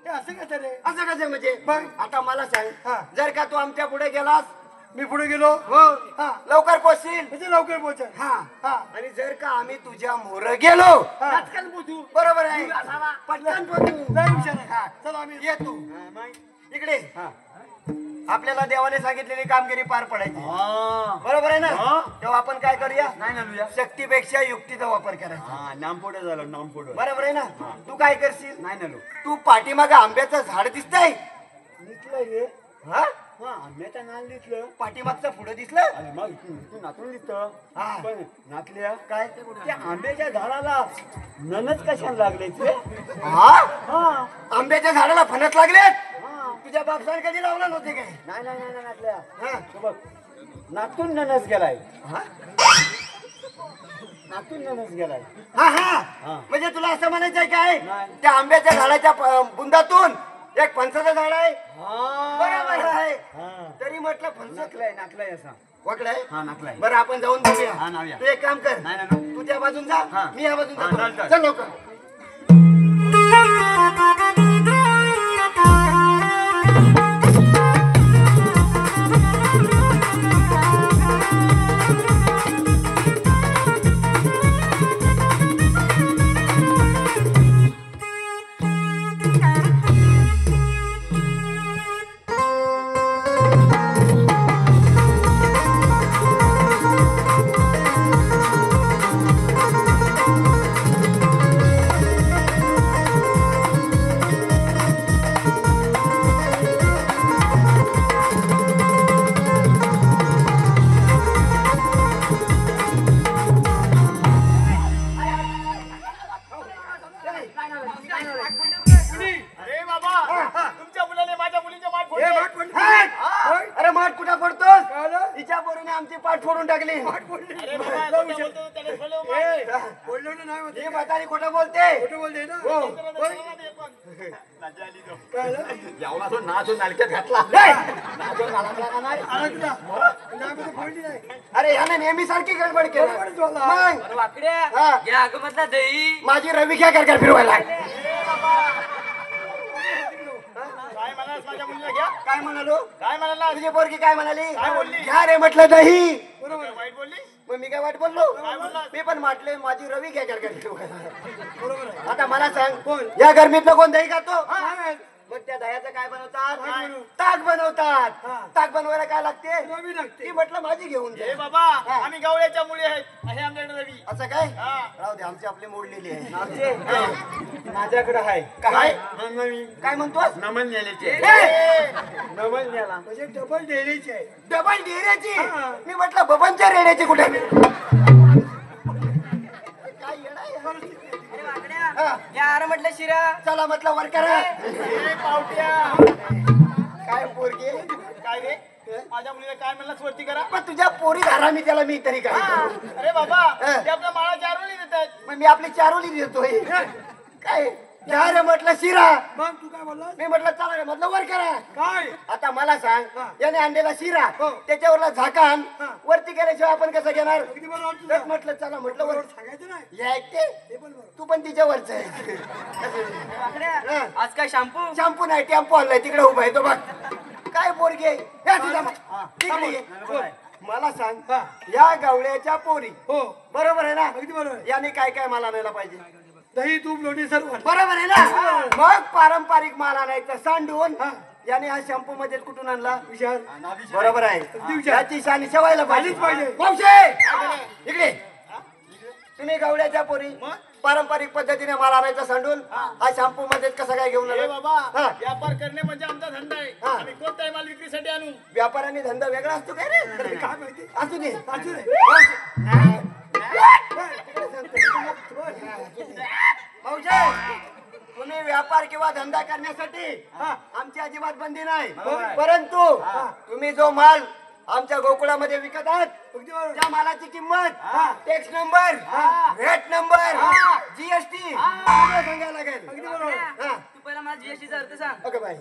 हे असं कसं रे असं कसं म्हणजे बघ. आता मला सांग हा. जर का तू आमच्या पुढे गेलास मी पुढे गेलो हा लवकर पोचशील म्हणजे लवकर पोहोचल हा हा आणि जर का आम्ही तुझ्या मोर गेलो हा. पटकन पोचू बरोबर आहे पटकन पोचू लय हुशार आहे चल आम्ही ये तू इकडे आपल्याला देवाने सांगितलेली कामगिरी पार पडायची बरोबर आहे ना तेव्हा आपण काय करूया नाही ना लुया शक्तीपेक्षा युक्तीचा वापर करायचा हा नामपोडं झालं नामपोडं बरोबर आहे ना तू काय करशील नाही ना लो तू पाठीमागे आंब्याचं झाड दिसतंय दिसलं रे हा हा आंब्याचं नाल दिसलं पाठीमागचं पुढे दिसलं आणि मग तू नाचून दिसतं हा. पण नाचल्या काय त्या आंब्याच्या झाडाला ननच कशाला लागले ते हा हा आंब्याच्या झाडाला फणस लागलेत हा तुझ्या बापसाने कधी लावला नव्हते काय नाही नाही नाही नाचल्या हा तू बघ नाचून ननस गेलाय नातून नणस गेलाय. हा हा म्हणजे तुला असं म्हणायचंय काय त्या आंब्याच्या झाडाच्या बुंदातून एक फणसाचं झाड आहे. बरोबर आहे. तरी म्हटलं फणस नाकलाय असा वकडाय. हा नाकलाय. बरं आपण जाऊन बघूया. हा, नावया. तू एक काम कर, नाही, नाही. तू त्या बाजून जा, हा. मी या बाजून हा, जातो. चालतंय. चल लवकर. अरे बाबा तुमच्या मुलाने माझ्या मुलीचे माठ फोडले. अरे माठ कुठं फोडतोस? तिच्या पोरीने आमची पाठ फोडून टाकली. अरे बाबा खोटं बोलतो, त्याने फोडलं माठ. बोललो नाही होते. ही म्हातारी खोटं बोलते. खोटं बोलते ना. हो. एवढा तो नाच नालक्यात घातला. फोडली नाही. अरे ह्याने नेहमी सारखी गडबड केली. मग अरे वाकड्या हा. या अगमतला दही माझी रवी घ्या कर फिरवायला. काय म्हणालास माझ्या मुलीला घ्या? काय म्हणालो? काय म्हणाला? तुझी पोरगी काय म्हणाली? काय बोलली? घ्या रे म्हटलं दही. बरोबर वाईट बोलली? मग मी काय वाट बोललो? काय बोललास? मी पण म्हटले माझी रवी घ्या कर बरोबर आहे. आता मला सांग, या गरमीतलं कोण दही खातो? मग त्या दह्याचं काय बनवतात? ताक बनवतात. ताक बनवायला काय लागते? रवी लागते. ती म्हटलं माझी घेऊन हे दे. बाबा आम्ही गवळ्याच्या मुली आहेत. हे आमच्याकडे रवी. असं काय? हा. राहू दे, आमची आपली मोडलेली आहे. माझ्याकडे आहे काय? नवीन काय म्हणतोस? नमन नेल्याचे. नमन नेला. म्हणजे डबल डेअरीची आहे. डबल डेऱ्याची. मी म्हटलं बबनच्या रेड्याची कुठे? काय येडा आहे? अरे वाकड्या हा. या अरे म्हटलं शिरा. चला म्हटलं वर करा. हे पावट्या. काय पोरगी? काय रे माझ्या मुलीला काय म्हणलास वरती करा? पण तुझ्या पोरी धारा मी त्याला मी तरी काय करू? अरे बाबा ते आपल्या माळा चारोळी देत आहेत. मग मी आपली चारोली देतोय. काय? घ्या रे म्हटलं शिरा. मग तू काय बोलला? मी म्हटलं चला रे म्हटलं वर करा. काय? आता मला सांग, याने आणलेला शिरा त्याच्यावरला झाकण वरती केल्याशिवाय आपण कसं घेणार? अगदी बरोबर तुझं. तेच म्हटलं चला म्हटलं वर. सांगायचं नाही. हे ऐकते? ते पण बरोबर. तू पण तिच्यावरच आहे. वाकड्या आज काय शॅम्पू? शॅम्पू नाही टेम्पो आणलाय तिकडे उभा आहे तो बघ. काय पोरगी आहे? या तुझ्या तिकडे ये. मला सांग, या गवळ्याच्या पोरी हो बरोबर आहे ना? अगदी बरोबर आहे. याने काय काय माल आणायला पाहिजे? दही तूप लोणी सर्व. बरोबर आहे ना? मग पारंपरिक माल आणायचा सांडून. याने हा शॅम्पू मध्ये कुठून आणला? विचार. बरोबर आहे. विचार. याची शानी शेवायला आलीच पाहिजे. मावशे इकडे. तुम्ही गवळ्याच्या पोरी पारंपरिक पद्धतीने माल आणायचा सांडून हा शॅम्पू मध्ये कसं काय घेऊन हे आला? बाबा हा. व्यापार करणे म्हणजे आमचा धंदा आहे. हा. आम्ही कोणताही माल विक्रीसाठी आणू. व्यापाराने धंदा वेगळा असतो काय रे? काय माहिती? असू दे. असू दे. मावशे तुम्ही व्यापार किंवा धंदा करण्यासाठी आमची अजिबात बंदी नाही. परंतु तुम्ही जो माल आमच्या गोकुळामध्ये विकत आहात अगदी बरोबर. त्या मालाची किंमत, tax number, VAT number, GST सांगायला लागेल. अगदी बरोबर. हा. तू पहिला मला जीएसटीचा अर्थ सांग. Okay bye.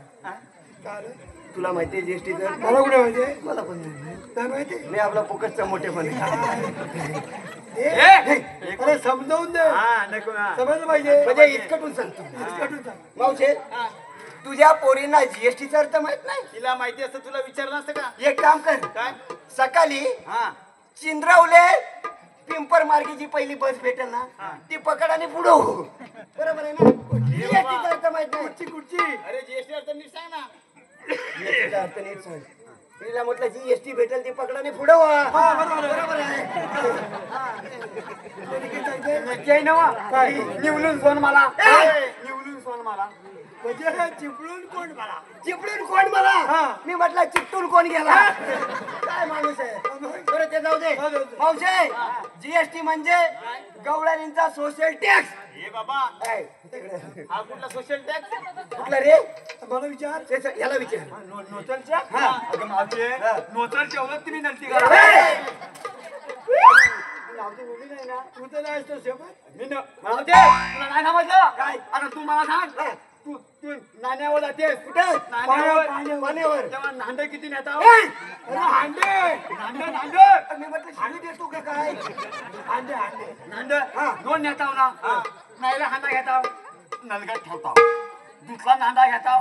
काय रे? तुला माहितीये जीएसटीचं? मला कुठे माहिती आहे? मला पण नाही. काय माहिती? मी आपला फुकटचा मोठेपण अरे समजावून दे. नको ना. समजलं पाहिजे. म्हणजे इतकटून सांगतो. इतकटून सांग. मावशे तुझ्या पोरींना जीएसटीचा अर्थ माहित नाही? तिला माहिती असतं तुला विचारलं असतं का? एक काम कर, काय? सकाळी हा चिंद्रवले पिंपर मार्गीची पहिली बस भेटेल ना ती पकड आणि पुढं हो. बरोबर आहे ना? जीएसटीचा अर्थ माहित नाही? कुठची? अरे जीएसटी अर्थ नीट सांग ना. जीएसटीचा अर्थ नीट सांग. तिला म्हटलं जीएसटी भेटेल ती पकड आणि पुढं व्हा. बरोबर आहे. जय नवा काय निवलून सोन मला निवलून सोन मला म्हणजे चिपळून कोण मला? चिपळून कोण मला? मी म्हटलं चिपटून कोण गेला? काय माणूस आहे? बरं ते जाऊ दे. मावशे जीएसटी म्हणजे गवळ्यांचा सोशल टॅक्स. हे बाबा हा कुठला सोशल टॅक्स? कुठला रे? मला विचार. याला विचार. नोचलच्या नोचल ठेवलं तुम्ही नलती नावची मुली नाही ना तू तर नाही असतो शेवट मी मला ते तुला नाही समजलं काय आता तू मला सांग तू तू नाण्यावर जातेस कुठे पाण्यावर तेव्हा नांदे किती नेता नांदे मी म्हटलं शिवी देतो का काय नांदे दोन नेताव ना नाहीला हांडा घेताव नलगट ठेवताव दुसरा नांदा घेताव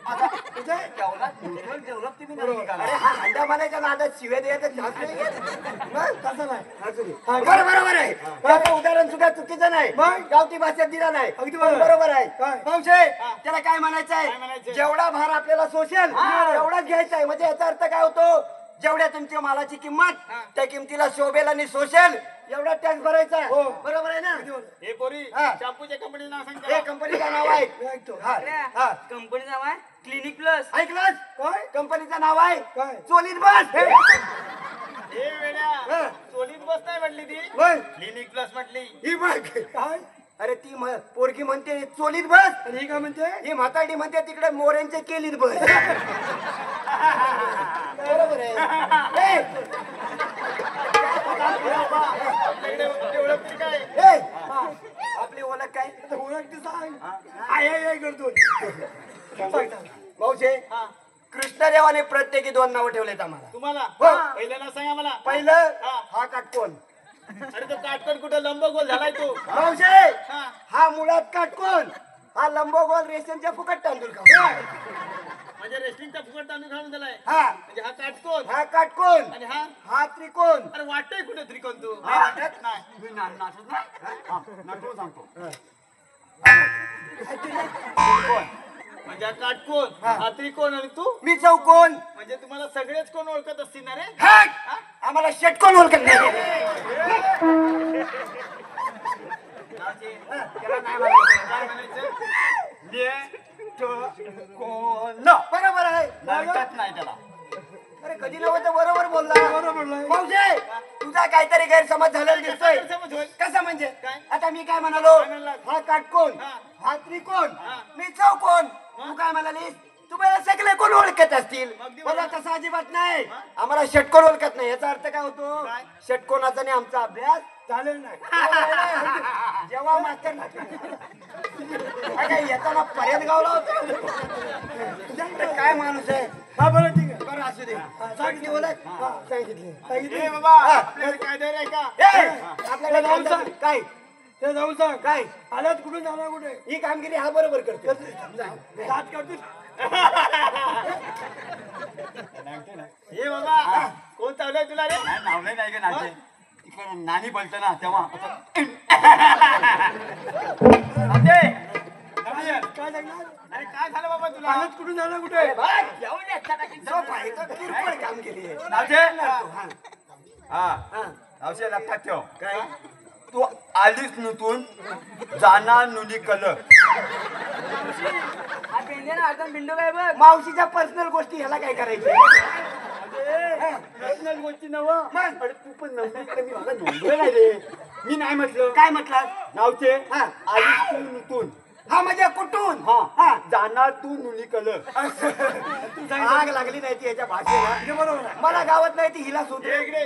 आता तुझे डेव्हलप तुम्ही नाही का अरे हा हांडा बनायच्या नादात शिव्या द्यायचं चान्स नाही तसं नाही बरोबर आहे त्याचं उदाहरण सुद्धा चुकीचं नाही गावठी भाषेत दिला नाही अगदी बरोबर आहे भाऊशे त्याला काय म्हणायचं आहे जेवढा भार आपल्याला सोशल एवढाच घ्यायचा आहे म्हणजे याचा अर्थ काय होतो जेवढ्या तुमच्या मालाची किंमत त्या किमतीला शोभेल आणि सोशल एवढा टॅक्स भरायचा बरोबर आहे ना हे पोरी शॅम्पूच्या कंपनीचं नाव सांग हे कंपनीचं नाव आहे कंपनीचं नाव आहे क्लिनिक प्लस ऐकलंस काय कंपनीचं नाव आहे चोलीत बस हे वेड्या चोलीत बस नाही म्हटली ती क्लिनिक प्लस म्हटली ही बघ काय अरे ती पोरगी म्हणते चोलीत बस आणि ही काय म्हणते ही म्हाताडी म्हणते तिकडे मोऱ्यांचे केलीत बस बरोबर आहे आपली ओळख काय ओळख सांग करतो भाऊशे कृष्णदेवाने प्रत्येकी 2 नावं ठेवलेत आम्हाला तुम्हाला पहिलं नाव सांगा मला पहिलं हा काटकोन अरे तो काटकोन कुठं लंबगोल झालाय तो भाऊशे हा मुळात काटकोन हा लंबगोल रेशनच्या फुकट तांदूळ खाऊ म्हणजे रेस्लिंगचा फुकट तांदूळ खाऊन दिलाय हा म्हणजे हा काटकोन हा काटकोन आणि हा त्रिकोण अरे वाटतंय कुठे त्रिकोण तू वाटत नाही नाचत नाही सांगतो म्हणजे हा काटकोन हा त्रिकोण आणि तू मी चौकोन म्हणजे तुम्हाला सगळेच कोण ओळखत असतील ना रे आम्हाला षटकोन ओळखत नाही बरोबर आहे नाही त्याला अरे कधी नव्हतं बरोबर बोलला भाऊजे तुझा काहीतरी गैरसमज झालेला दिसतोय कसं म्हणजे आता मी काय म्हणालो हा काटकोन हा त्रिकोण मी चौकोन तू काय म्हणालीस तुम्हाला सगळे कोण ओळखत असतील मला तसं अजिबात नाही आम्हाला षटकोन ओळखत नाही याचा अर्थ काय होतो षटकोनाचा नाही आमचा अभ्यास चालेल नाही जेव्हा मास्तर येताना पर्यंत गावला होता काय माणूस आहे हा बरं ठीक आहे बरं असू दे सांगितली ओळख सांगितली बाबा आपल्याला काय दे रे का आपल्याला जाऊन सांग काय ते जाऊन सांग काय आल्यात कुठून जाणार कुठे ही कामगिरी हा बरोबर करतो दात करतो हे बाबा कोण चाललंय तुला रे नाव नाही का नाचे इकडे नानी बोलतो ना तेव्हा काय सांगणार अरे काय झालं बाबा तुला आल्यात कुठून जाणार कुठे काम केली लक्षात ठेव काय तू आलीच नूतून जाणार नुली कलर हा पेंडे ना अर्धन बिंडू काय बघ मावशीच्या पर्सनल गोष्टी ह्याला काय करायचे पर्सनल गोष्टी नवं अरे तू पण नव्हती मी मला नोंदवलं नाही रे मी नाही म्हटलं काय म्हटलं नावचे हा आलीच तू नूतून हा म्हणजे कुठून हा जाणार तू नुली कलर आग लागली नाही ती याच्या भाषेला बरोबर मला गावात नाही ती हिला सुट इकडे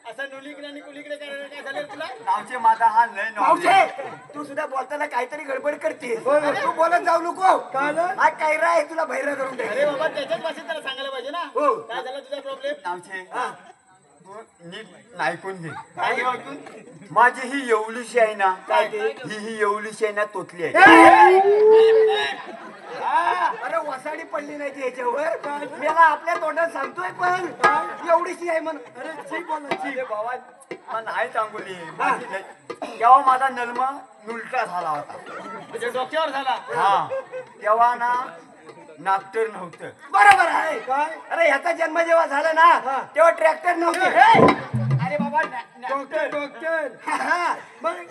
असं नुलीकडे आणि कुलीकडे करायला काय झालं तुला नावचे माझा हा लय मावशे तू सुद्धा बोलताना काहीतरी गडबड करते तू बोलत जाऊ नको हा कायरा आहे तुला बहिरा करून दे अरे बाबा त्याच्याच भाषेत त्याला सांगायला पाहिजे ना हो काय झालं तुझा प्रॉब्लेम नावचे तू नीट ऐकून घे काय ऐकून माझी ही एवढीशी आहे ना काय ते ही एवढीशी आहे ना तोतली आहे अरे वसाडी पडली नाही ती याच्यावर मला आपल्या तोंडात सांगतोय पण एवढीशी आहे म्हणून अरे ठीक बोला बाबा मला नाही सांगुली तेव्हा माझा जन्म नुलटा झाला होता म्हणजे डोक्यावर झाला हा तेव्हा ना नागटर नव्हतं बरोबर आहे काय अरे ह्याचा जन्म जेव्हा झाला ना तेव्हा ट्रॅक्टर नव्हते अरे बाबा डॉक्टर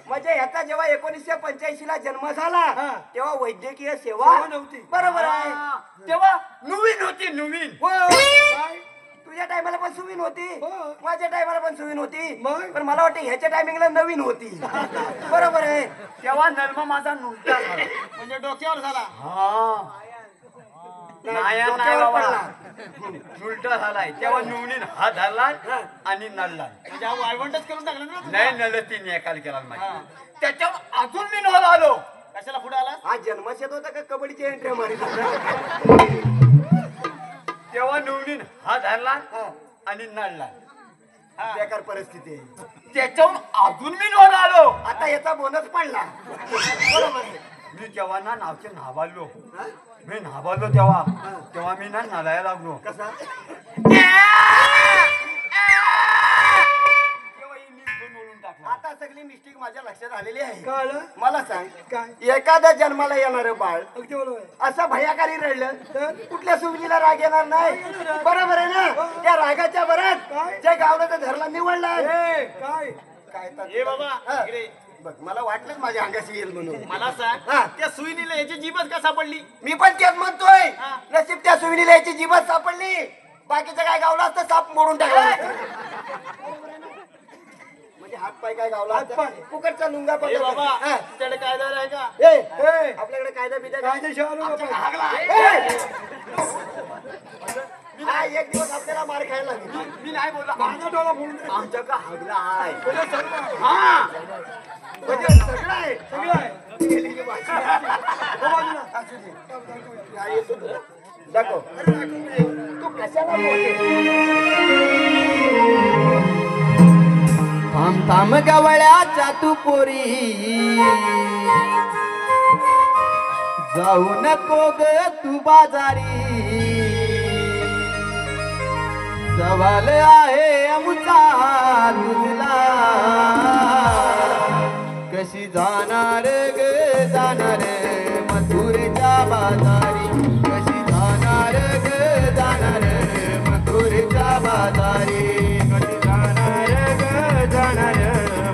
म्हणजे ह्याचा जेव्हा 1985 ला जन्म झाला तेव्हा वैद्यकीय सेवा नव्हती बरोबर आहे तेव्हा नवीन होती नवीन तुझ्या टायमाला पण सुवीन होती माझ्या टायमाला पण सुवीन होती पण मला वाटतं ह्याच्या टायमिंगला नवीन होती बरोबर आहे तेव्हा जन्म माझा नुलटा झाला म्हणजे डोक्यावर झाला हा नाही डोक्यावर बाबा पडला. उलटा झालाय तेव्हा निवडीन हात धरला आणि नळला म्हणजे हा वाळवंटच करून टाकलं ना नाही नळ तिने एकाल केला माहिती त्याच्यावर अजून मी नवर आलो कशाला पुढे आला हा जन्मास येत होता का कबड्डीची एंट्री मारित तेव्हा निवडीन हात धरला आणि नळला बेकार परिस्थिती आहे. त्याच्यावर अजून मी नवर आलो आता याचा बोनस पडला बरोबर आहे. मी जेव्हा ना नावचे नाबाललो मी नाबाललो तेव्हा मी ना नालायला लागलो कसा तेव्हा ही नीट दोन ओळून टाकला आता सगळी मिस्टेक माझ्या लक्षात आलेली आहे. कळलं मला सांग काय एखाद्या जन्माला येणार बाळ अगदी बरोबर असं भयाकारी रडलं तर कुठल्या सुविधीला राग येणार नाही बरोबर आहे ना. त्या रागाच्या भरात जे गावलं तर धरला निवडला आहे. काय काय तर- ए बाबा हा. इकडे बघ मला वाटलंच माझ्या अंगाशी येईल म्हणून मला सांग हा. त्या सुईनीला याची जीभच का सापडली मी पण तेच म्हणतोय हा. नशीब त्या सुविधीला याची जीभच सापडली बाकीचं काय गावला असतं साप मोडून टाकला म्हणजे हात पाय काय गावला असता? फुकटचा लुंगा ए पकडला. बाबा हा. तुझ्याकडे कायदा आहे का ए, आपल्याकडे कायदा बिदा हा एक दिवस आपल्याला मार खायला लागेल. मी नाही बोलला माझा डोळा फोडून दे. आमच्या का हगला आहे हा म्हणजे सगळं आहे सगळं आहे गेलेली भाषा. हो बाजूला. असू दे. हा, येतो तुला. दाखव तू कशाला थांब थांब गवळ्याच्या तू पोरी जाऊ नको ग तू बाजारी सवाल आहे आमचा तुला कशी जाणार ग जाणार मथुरेच्या बाजारी कशी जाणार ग जाणार मथुरेच्या बाजारी कशी जाणार ग जाणार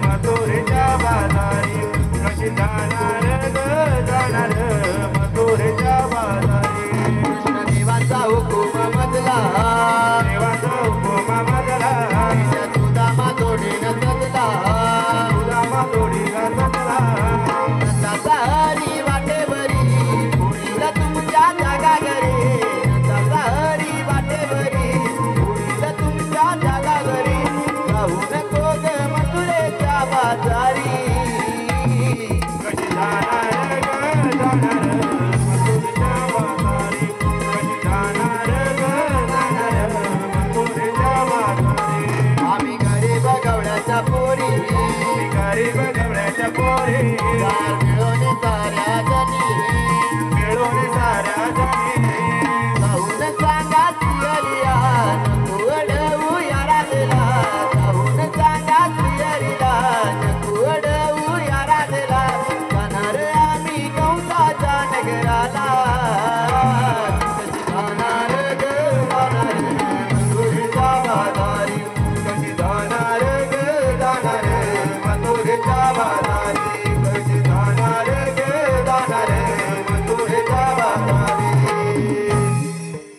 मथुरेच्या बाजारी कशी जाणार ग जाणार मथुरेच्या बाजारी कृष्णदेवाचा हुकुम मधला देवाचा हुकुम मधला सुदामा जोडीन सजला सुदामा जोडीन सजला नंदाचा हरी वाटेवरी पुढील तुमच्या जागा घरी नंदाचा हरी वाटेवरी पुढील तुमच्या जागा घरी जाऊ नको ग मथुरेच्या बाजारी कशी जाणार ग जाणार मथुरेच्या बाजारी कशी जाणार ग जाणार मथुरेच्या बाजारी आम्ही गरीब गवळ्याच्या पोरी गरीब गवळ्याच्या पोरी मिळून साऱ्या जणी मिळून साऱ्या जणी जाऊन सांगा सियरिया नको अडवू या राधेला जाऊन सांगा सियरिया नको अडवू या राधेला जाणार आम्ही कंसाच्या नगराला कशी जाणार ग जाणार मथुरेच्या बाजारी कशी जाणार ग जाणार मथुरेच्या बाजारी कशी जाणार ग जाणार मथुरेच्या बाजारी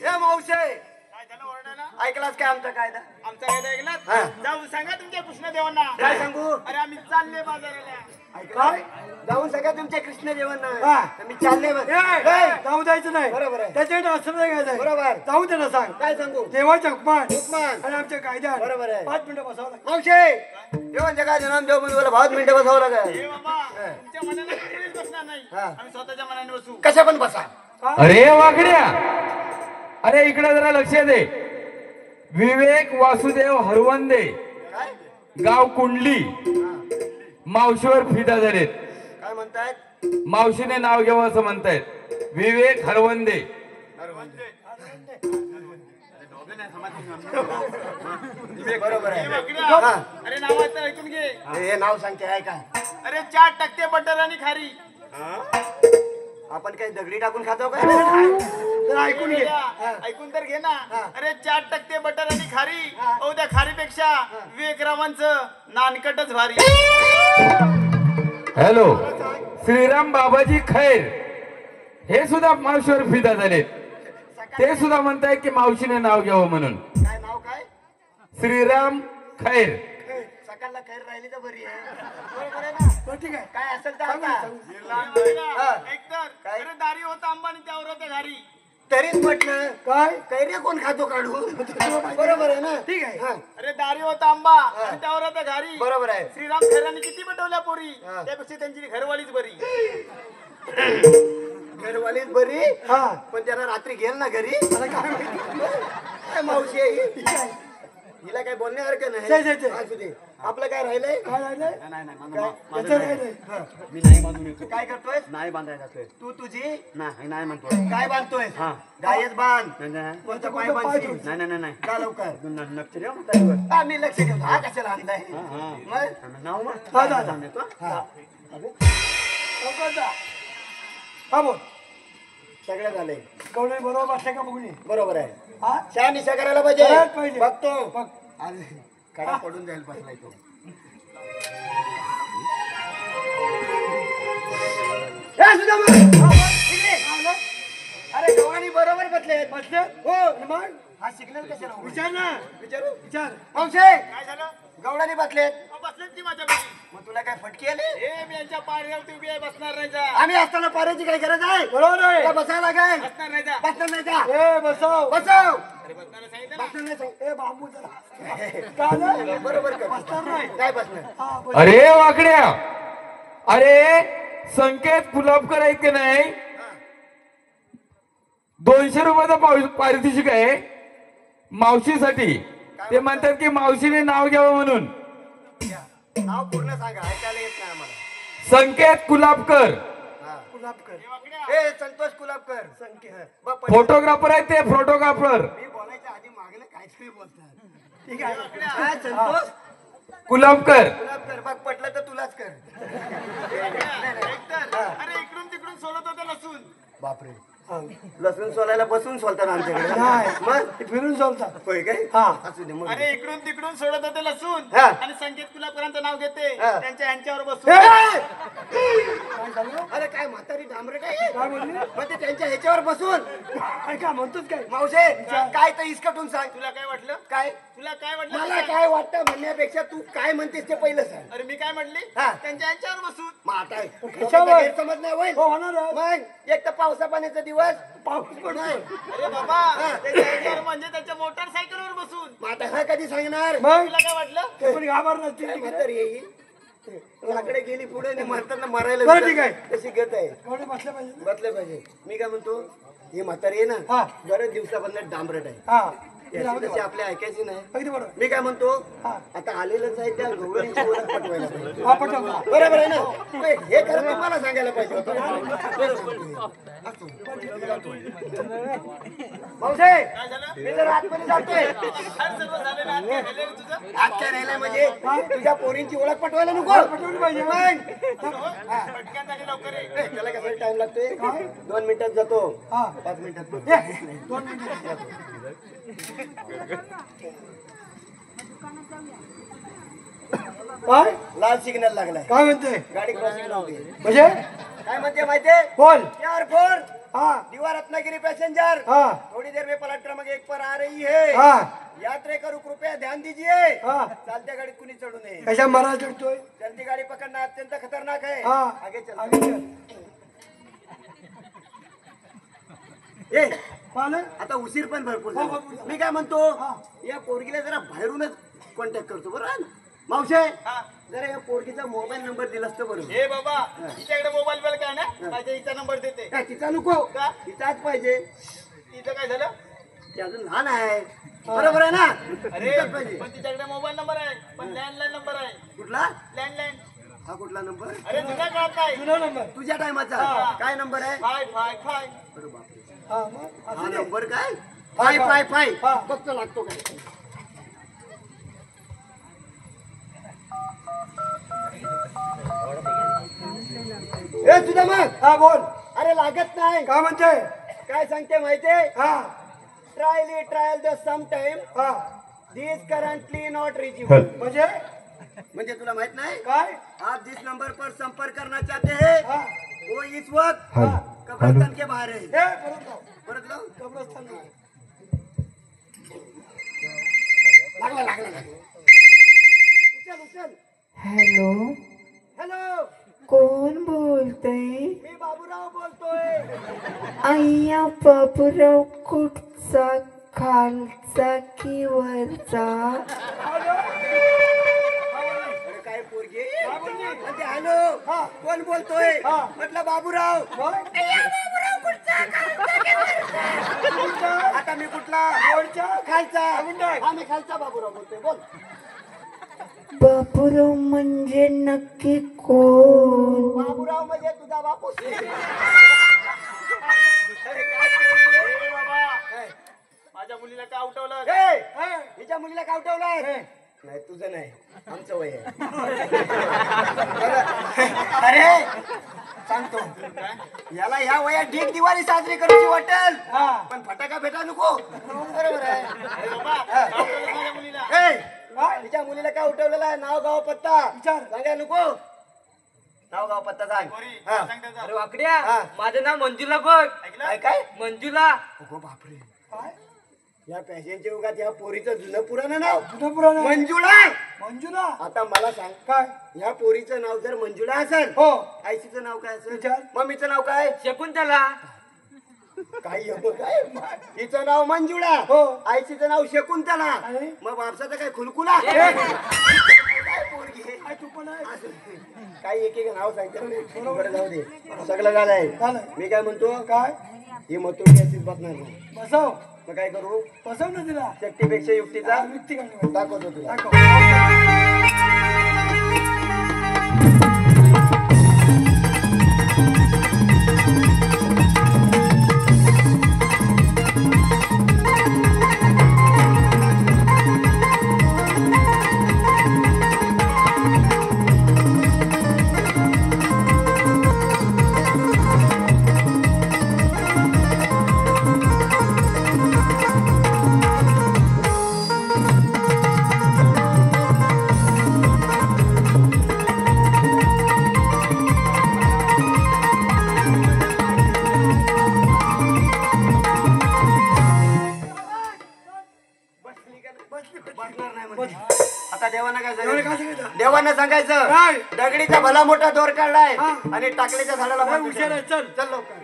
ए मावशे काय झालं ओरडायला ऐकलास काय आमचा कायदा आमचा कायदा ऐकलात हा. जाऊन सांगा तुमच्या कृष्णदेवांना काय सांगू अरे आम्ही चालले बाजाराला काय जाऊन सगळ्या तुमच्या कृष्ण जेवण हा. मी चालले जाऊ द्यायचं नाही बरोबर आहे त्याच्याकडे असं नाही घ्यायचं बरोबर जाऊ दे ना सांग काय सांगू देवाच्या हुकमान हुकमान. आणि आमच्या कायद्यात बरोबर आहे. 5 मिनिटं बसावं लागतं मावशे जेवण जगा जनाम देव म्हणजे मला 5 मिनिटं बसावं लागेल हे बाबा तुमच्या मनाने कुणीच बसणार नाही हा. आम्ही स्वतःच्या मनाने बसू कशा पण बसा अरे वाकड्या अरे इकडे जरा लक्ष दे विवेक वासुदेव हरवंदे गाव कुंडली मावशीवर फिदा झालेत काय म्हणतायत मावशीने नाव घ्यावं असं म्हणतायत विवेक हरवंदे बरोबर हे आहे वाकड्या. हा. अरे नावाचं ऐकून घे हे नाव सांगते आहे का अरे 4 टक्के बटर आणि खारी आपण काही दगडी टाकून खातो काय तर ऐकून घे ऐकून तर घे ना अरे 4 टक्के बटर आणि खारी ओ त्या खारीपेक्षा विवेकरावांचं नानकटच भारी हॅलो श्रीराम बाबाजी खैर हे सुद्धा मावशीवर फिदा झालेत ते सुद्धा म्हणतायत की मावशीने नाव घ्यावं म्हणून काय नाव काय श्रीराम खैर सकाळला खैर राहिली तर बरी आहे बरोबर आहे ना ठीक आहे काय असेल तर आता एकतर अरे दारी होता अंबानी त्यावर होते घारी तरीच म्हटलं काय कैऱ्या कोण खातो काढून बरोबर आहे ना ठीक आहे हा, अरे दारी होता आंबा आणि त्यावर होता घारी. बरोबर आहे श्रीराम खैराने किती पटवल्या पोरी, त्यापेक्षा त्यांची घरवालीच बरी. घरवालीच बरी हा पण त्यांना रात्री घेल ना घरी आता काय माहिती काय मावशी आहे ही? ठीक आहे. हिला काय बोलण्यासारखं छे, छे, छे. नाही असू दे. आपलं काय राहिलंय काय राहिलंय नाही नाही याचं काय नाही मी नाही बांधून येतो काय करतोय नाही बांधायला तू तुझी नाही नाही म्हणतोय काय बांधतोय गायच बांध कोणतं पाय बांधशील नाही नाही का लवकर लक्ष ठेव हा मी लक्ष ठेवतो हा कशाला आणलाय मग नाव मग हा, जा, जा. हा बोल सगळं झालंय गवळी बरोबर बसले का बघून ये. बरोबर आहे हा छान निशा करायला करायलाच पाहिजे. बघतो बघ. आज कडा पडून जाईल बसलाय तो ए, सुदामा! इकडे. अरे गव्हाणी बरोबर बसले बसले हो आणि मग हा सिग्नल कशाला उघडला? विचार ना विचारू विचार मावशे काय झालं? गवडाने बसलेत बसलेत की माझ्या घरी. मग तुला काय फटकी आली हे मी यांच्या पारवरती उभी आहे, बसणार नाही जा. आम्ही असताना पाऱ्याची काय गरज आहे बरोबर आहे तुला बसायला काय बसणार नाही जा. बसणार नाही का ए बसव बसव अरे बसणार सांगितलं ना. बसणार नाही सांग. ए बांबू जरा काय झालं? बरोबर कर बसणार नाही. काय बसणार हा बस. अरे वाकड्या, अरे संकेत गुलाबकर आहेत की नाही, 200 रुपयाचा पारितोषिक आहे मावशीसाठी. ते म्हणतात की मावशीने नाव घ्यावं म्हणून. नाव पूर्ण सांगा ऐकायला येत नाही आम्हाला संकेत गुलाबकर, गुलाबकर ए संतोष कुलाबकर बघ, पण फोटोग्राफर आहेत ते, फोटोग्राफर मी बोलायच्या आधी मागणं काहीतरी बोलतात ठीक आहे काय संतोष गुलाबकर. कुलाबकर बघ पटलं तर तुलाच कर अरे इकडून तिकडून सोडत होते लसूण. बापरे लसूण सोलायला बसून सोलतात आमच्याकडे नाही मग फिरून चालतात होय काय हा असू दे मग अरे इकडून तिकडून सोडत होते लसूण हा. आणि संकेत कुलाकरांचं नाव घेते, हा. त्यांच्या यांच्यावर ए! बसून. काय झालं अरे काय म्हातारी डांबरे काय काय म्हणली मग ते त्यांच्या ह्याच्यावर बसून काय काय म्हणतोच काय मावशे काय तर इसकटून सांग तुला काय वाटलं? काय तुला काय वाटलं? मला काय वाटतं म्हणण्यापेक्षा तू काय म्हणतेस ते पहिलं सांग अरे मी काय म्हटली? हा. त्यांच्या यांच्यावर बसून. मग आता कशावर? गैरसमज नाही होईल हो होणार आहे. मग एक तर पावसा पाण्याचा दिवस पाऊस पडतोय अरे बाबा त्यांच्या यांच्यावर म्हणजे त्यांच्या मोटरसायकलवर बसून. मग आता हा कधी सांगणार मग तुला काय वाटलं? ते पण घाबरणार नसतील काय तिकडे. म्हातारी येईल लाकडे गेली पुढे आणि मारताना मारायला बरं, ठीक आहे. तशी गत आहे एवढे बसले पाहिजे बसले पाहिजे मी काय म्हणतो ही म्हातारी आहे ना हा. बरेच दिवसापासून डांबरट आहे हा याची तशी आपल्या ऐकायची नाही अगदी बरोबर मी काय म्हणतो हा. आता आलेलंच आहे त्या गवळीची ओळख पटवायला पाहिजे हा पटवला बरोबर आहे ना मग हे खरं तुम्हाला सांगायला पाहिजे होतं. मावशे काय झालं? मी जर आतमध्ये जातोय अरे सर्व झालं ना? काय झालं रे तुझं? आजच्या राहिलाय म्हणजे तुझ्या पोरींची ओळख पटवायला नको पटवली पाहिजे. मग पटकन झाली लवकर ये. ए, त्याला कसा टाइम लागतोय 2 मिनिटात जातो हा 5 मिनिटात ये, 2 मिनिटं काय लाल सिग्नल लागलाय काय म्हणते गाडी क्रॉसिंग लावली म्हणजे काय म्हणते माहितीये बोल यार फोर हा दीवा रत्नागिरी पैसेंजर हा थोड़ी देर में प्लाट क्रमांक 1 पर आ रही है हा यात्रेकरू कृपया ध्यान दीजिए हा चालत्या गाडीत कुणी चढू नये कशा मरा चढतोय चलती गाड़ी पकड़ना अत्यंत खतरनाक है हा आगे चल आगे चल ए पाहिलं आता उशीर पण भरपूर हो, झाला. भरपूर. मी काय म्हणतो या पोरगीला जरा बाहेरूनच कॉन्टॅक्ट करतो बरं मावशे हा. जरा या पोरगीचा मोबाईल नंबर दिला असतं बरं हे बाबा तिच्याकडे मोबाईल बिल काय ना माझ्या हिचा नंबर देते. काय तिचा नको का? तिचाच पाहिजे तिचं काय झालं? ती अजून लहान आहे बरोबर आहे ना अरे तिचाच पाहिजे पण तिच्याकडे मोबाईल नंबर आहे पण लँडलाईन नंबर आहे. कुठला लँडलाईन. हा कुठला नंबर अरे जुना काळात काय? जुना नंबर तुझ्या टायमाचा काय नंबर आहे 555. अरे बापरे. हा मग हा असं दे. नंबर काय 555 हा. फक्त लागतो काय ए तुझा मग हा बोल अरे लागत नाही काय म्हणते काय सांगते माहितीये हा ट्रायल द सम टाइम हा दिस करंटली नॉट रिचेबल म्हणजे म्हणजे तुला माहित नाही काय आप जिस नंबर पर संपर्क करना चाहते हैं हा वो इस वक्त हा कब्रिस्तान के बाहर है हे परत लाव. परत लाव कब्रस्तान नाही. लागला उचल उचल हॅलो हॅलो कोण बोलतय? मी बाबूराव बोलतोय. अय्या बाबूराव कुठचा, खालचा की वरचा? अरे काय पोरगी म्हणते हॅलो कोण बोलतोय म्हटलं बाबूराव. आता मी कुठला खालचा आम्ही खालचा बाबूराव बोलतोय. बोल बाबूराव म्हणजे नक्की कोण? बाबूराव म्हणजे तुझा बापूस. माझ्या मुलीला का उठवलं? हिच्या मुलीला का उठवलंय? नाही तुझं नाही आमचं वय आहे. अरे सांगतो याला ह्या वयात ढीक दिवाळी साजरी करायची वाटेल पण फटाका भेटा नको. बरोबर आहे. माझ्या मुलीला तिच्या मुलीला काय उठवलेला आहे? नाव गाव पत्ता सांगाय नको. नाव गाव पत्ता सांग. अरे वाकड्या माझं नाव मंजुला बघ. काय काय मंजुला. अगो बापरे या पॅशनच्या युगात या पोरीचं जुनं पुराणं नाव मंजुळा. मंजुला आता मला सांग काय? ह्या पोरीचं नाव जर मंजुळा असेल हो. आईशीचं नाव काय असेल? मम्मीचं नाव काय? शकुंतला. काही काय हिचं नाव मंजुळा हो. आईशीचं नाव शकुंतला. आणि? मग वापसाचं काय खुलकुला? ए. काय पोरगी काय तू पण आहे? काही एक एक नाव सांगते. बरं जाऊ दे सगळं झालंय. मी काय म्हणतो काय? ही मतोटी अशीच बसणार नाही. बसव मग काय करू? बसव ना तिला. शक्तीपेक्षा युक्तीचा युक्ती काढली. दाखवतो तुला. आता देवांना काय सांगायचं? देवांना सांगायचं दगडीचा भला मोठा दोर काढलाय आणि टाकलीच्या झाडाला हुशार आहे. चल चल लवकर.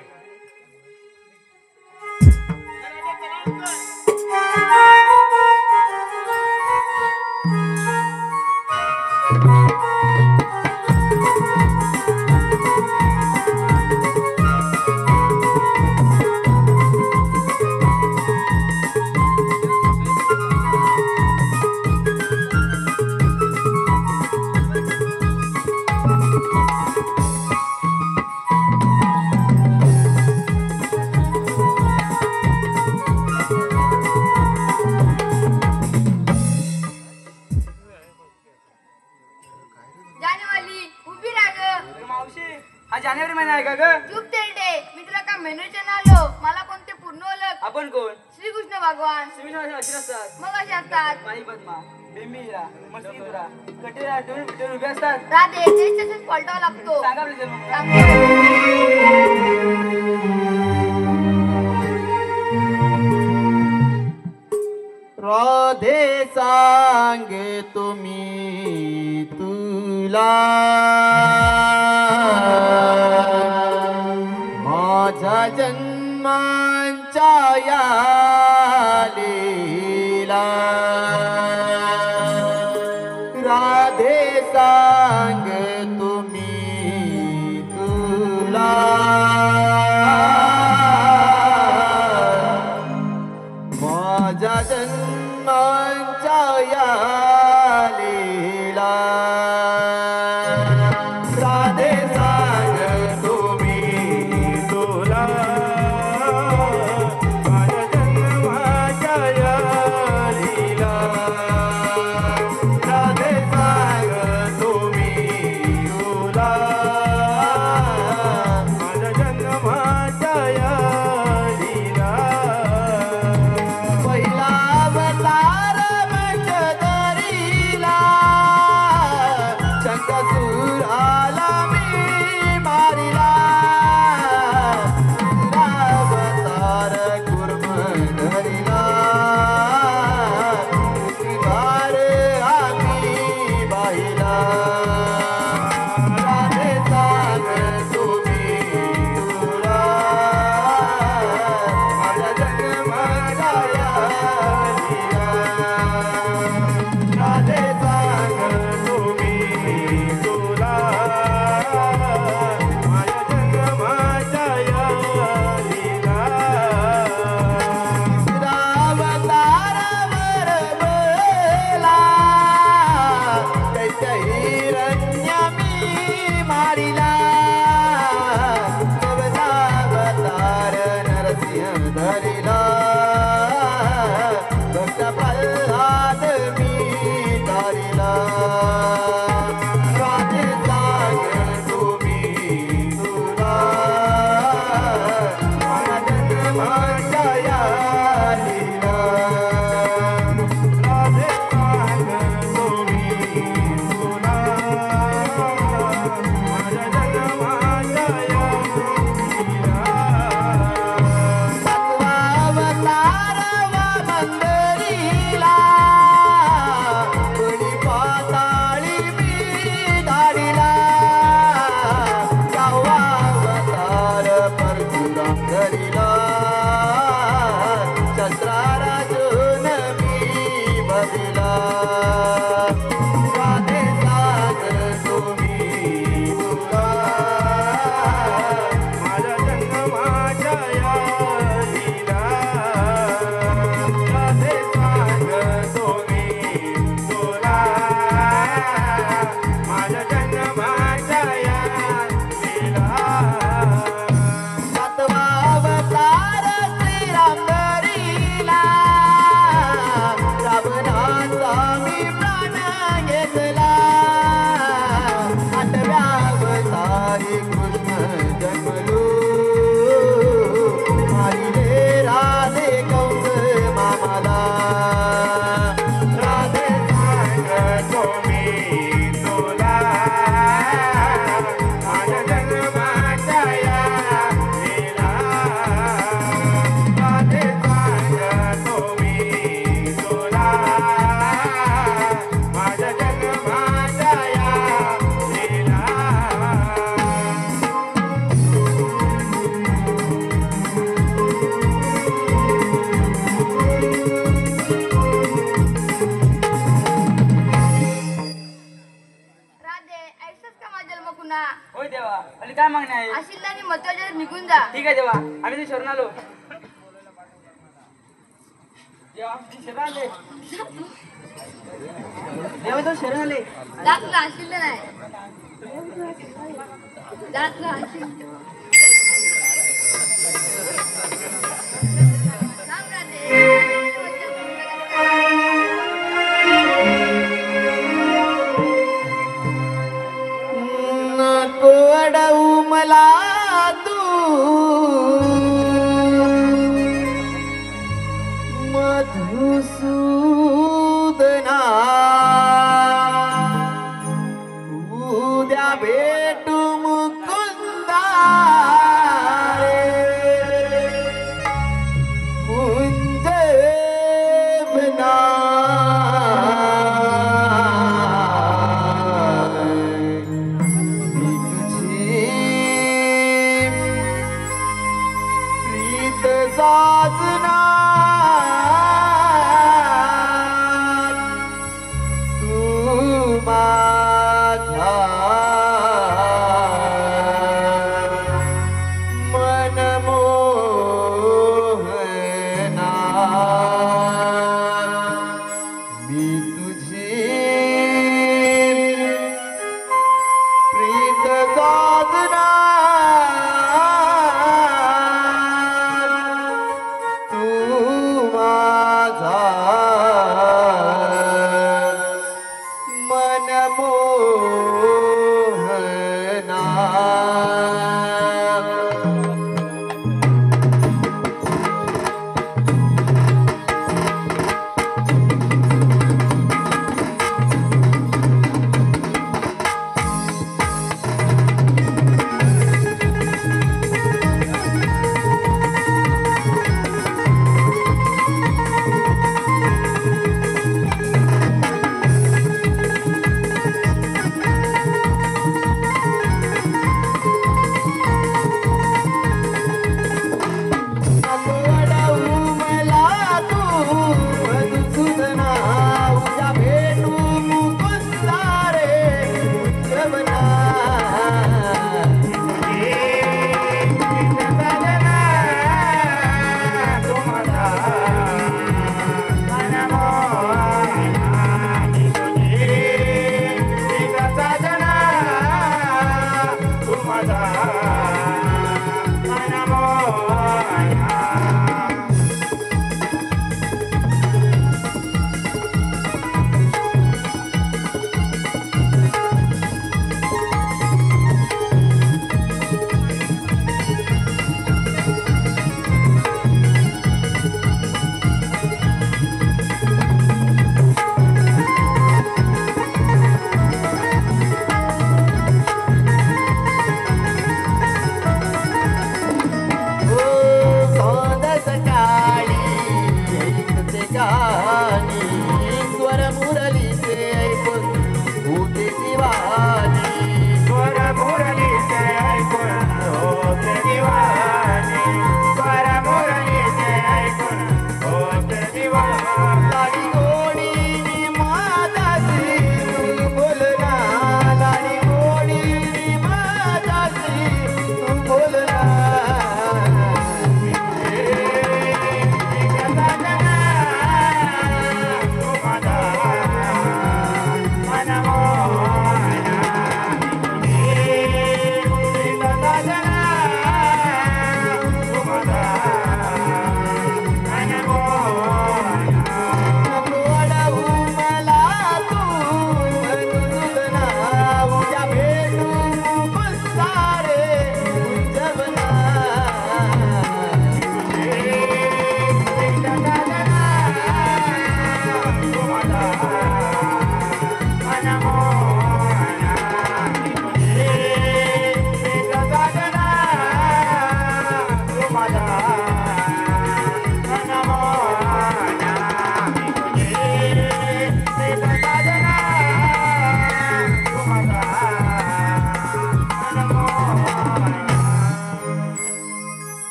जानेवाली उभी राहा ग. मावशी हा जानेवारी महिना आहे का ग? चूप तेरडे, मी तुला का मेनूचे आलो. मला कोणते पूर्ण ओळख? आपण कोण? श्रीकृष्ण भगवान. श्रीविष्णू अशी असतात. मग असे असतात माई पद्मा बिंबीरा मस्तीपुरा कटेरा टोन उभे असतात. राधे तेच तसंच पलटावा लागतो. सांगा आपले जन्म. राधे सांगे तुम्ही तुला माझ्या जन्मांच्या या लीला राधे सांग तुम्ही तुला माझ्या जन्मांच्या या लीला राधे सांग तुम्ही तुला माझ्या जन्माच्या या लीला दुरांगरीला शस्त्राराजून मी बदिला राधे सांगतो मी तुला माझ्या जन्माच्या या लीला राधे सांगतो मी तुला माझ्या जन्माच्या या लीला सातवा अवतार श्रीराम करीला रावणाचा मी प्राण घेतला आठव्या अवतारी कृष्ण जन्मलो मारिले राधे कंस मामाला राधे सांगतो मी तुला माझ्या जन्माच्या या लीला राधे सांगतो मी तुला माझ्या जन्माच्या या लीला राधे ऐकतोस का माझा जन्म पुन्हा होय देवा आणि काय मागणी आहे आशिल्ला आणि महत्वाच्या निघून जा ठीक आहे देवा आम्ही ते शरण आलो देवा मी शरण आले देवा तो शरण आले दाखला आशिल्ला नाही दाखला आशिल्ला सांग राधे नको अडवू मला तू मधुसूदना उद्या भेटू मुकुंदा रे कुंज बना प्रीत साजना तू माझा मनमोहना मी तुझी प्रीत साजना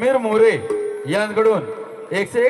समीर मोरे यांकडून 101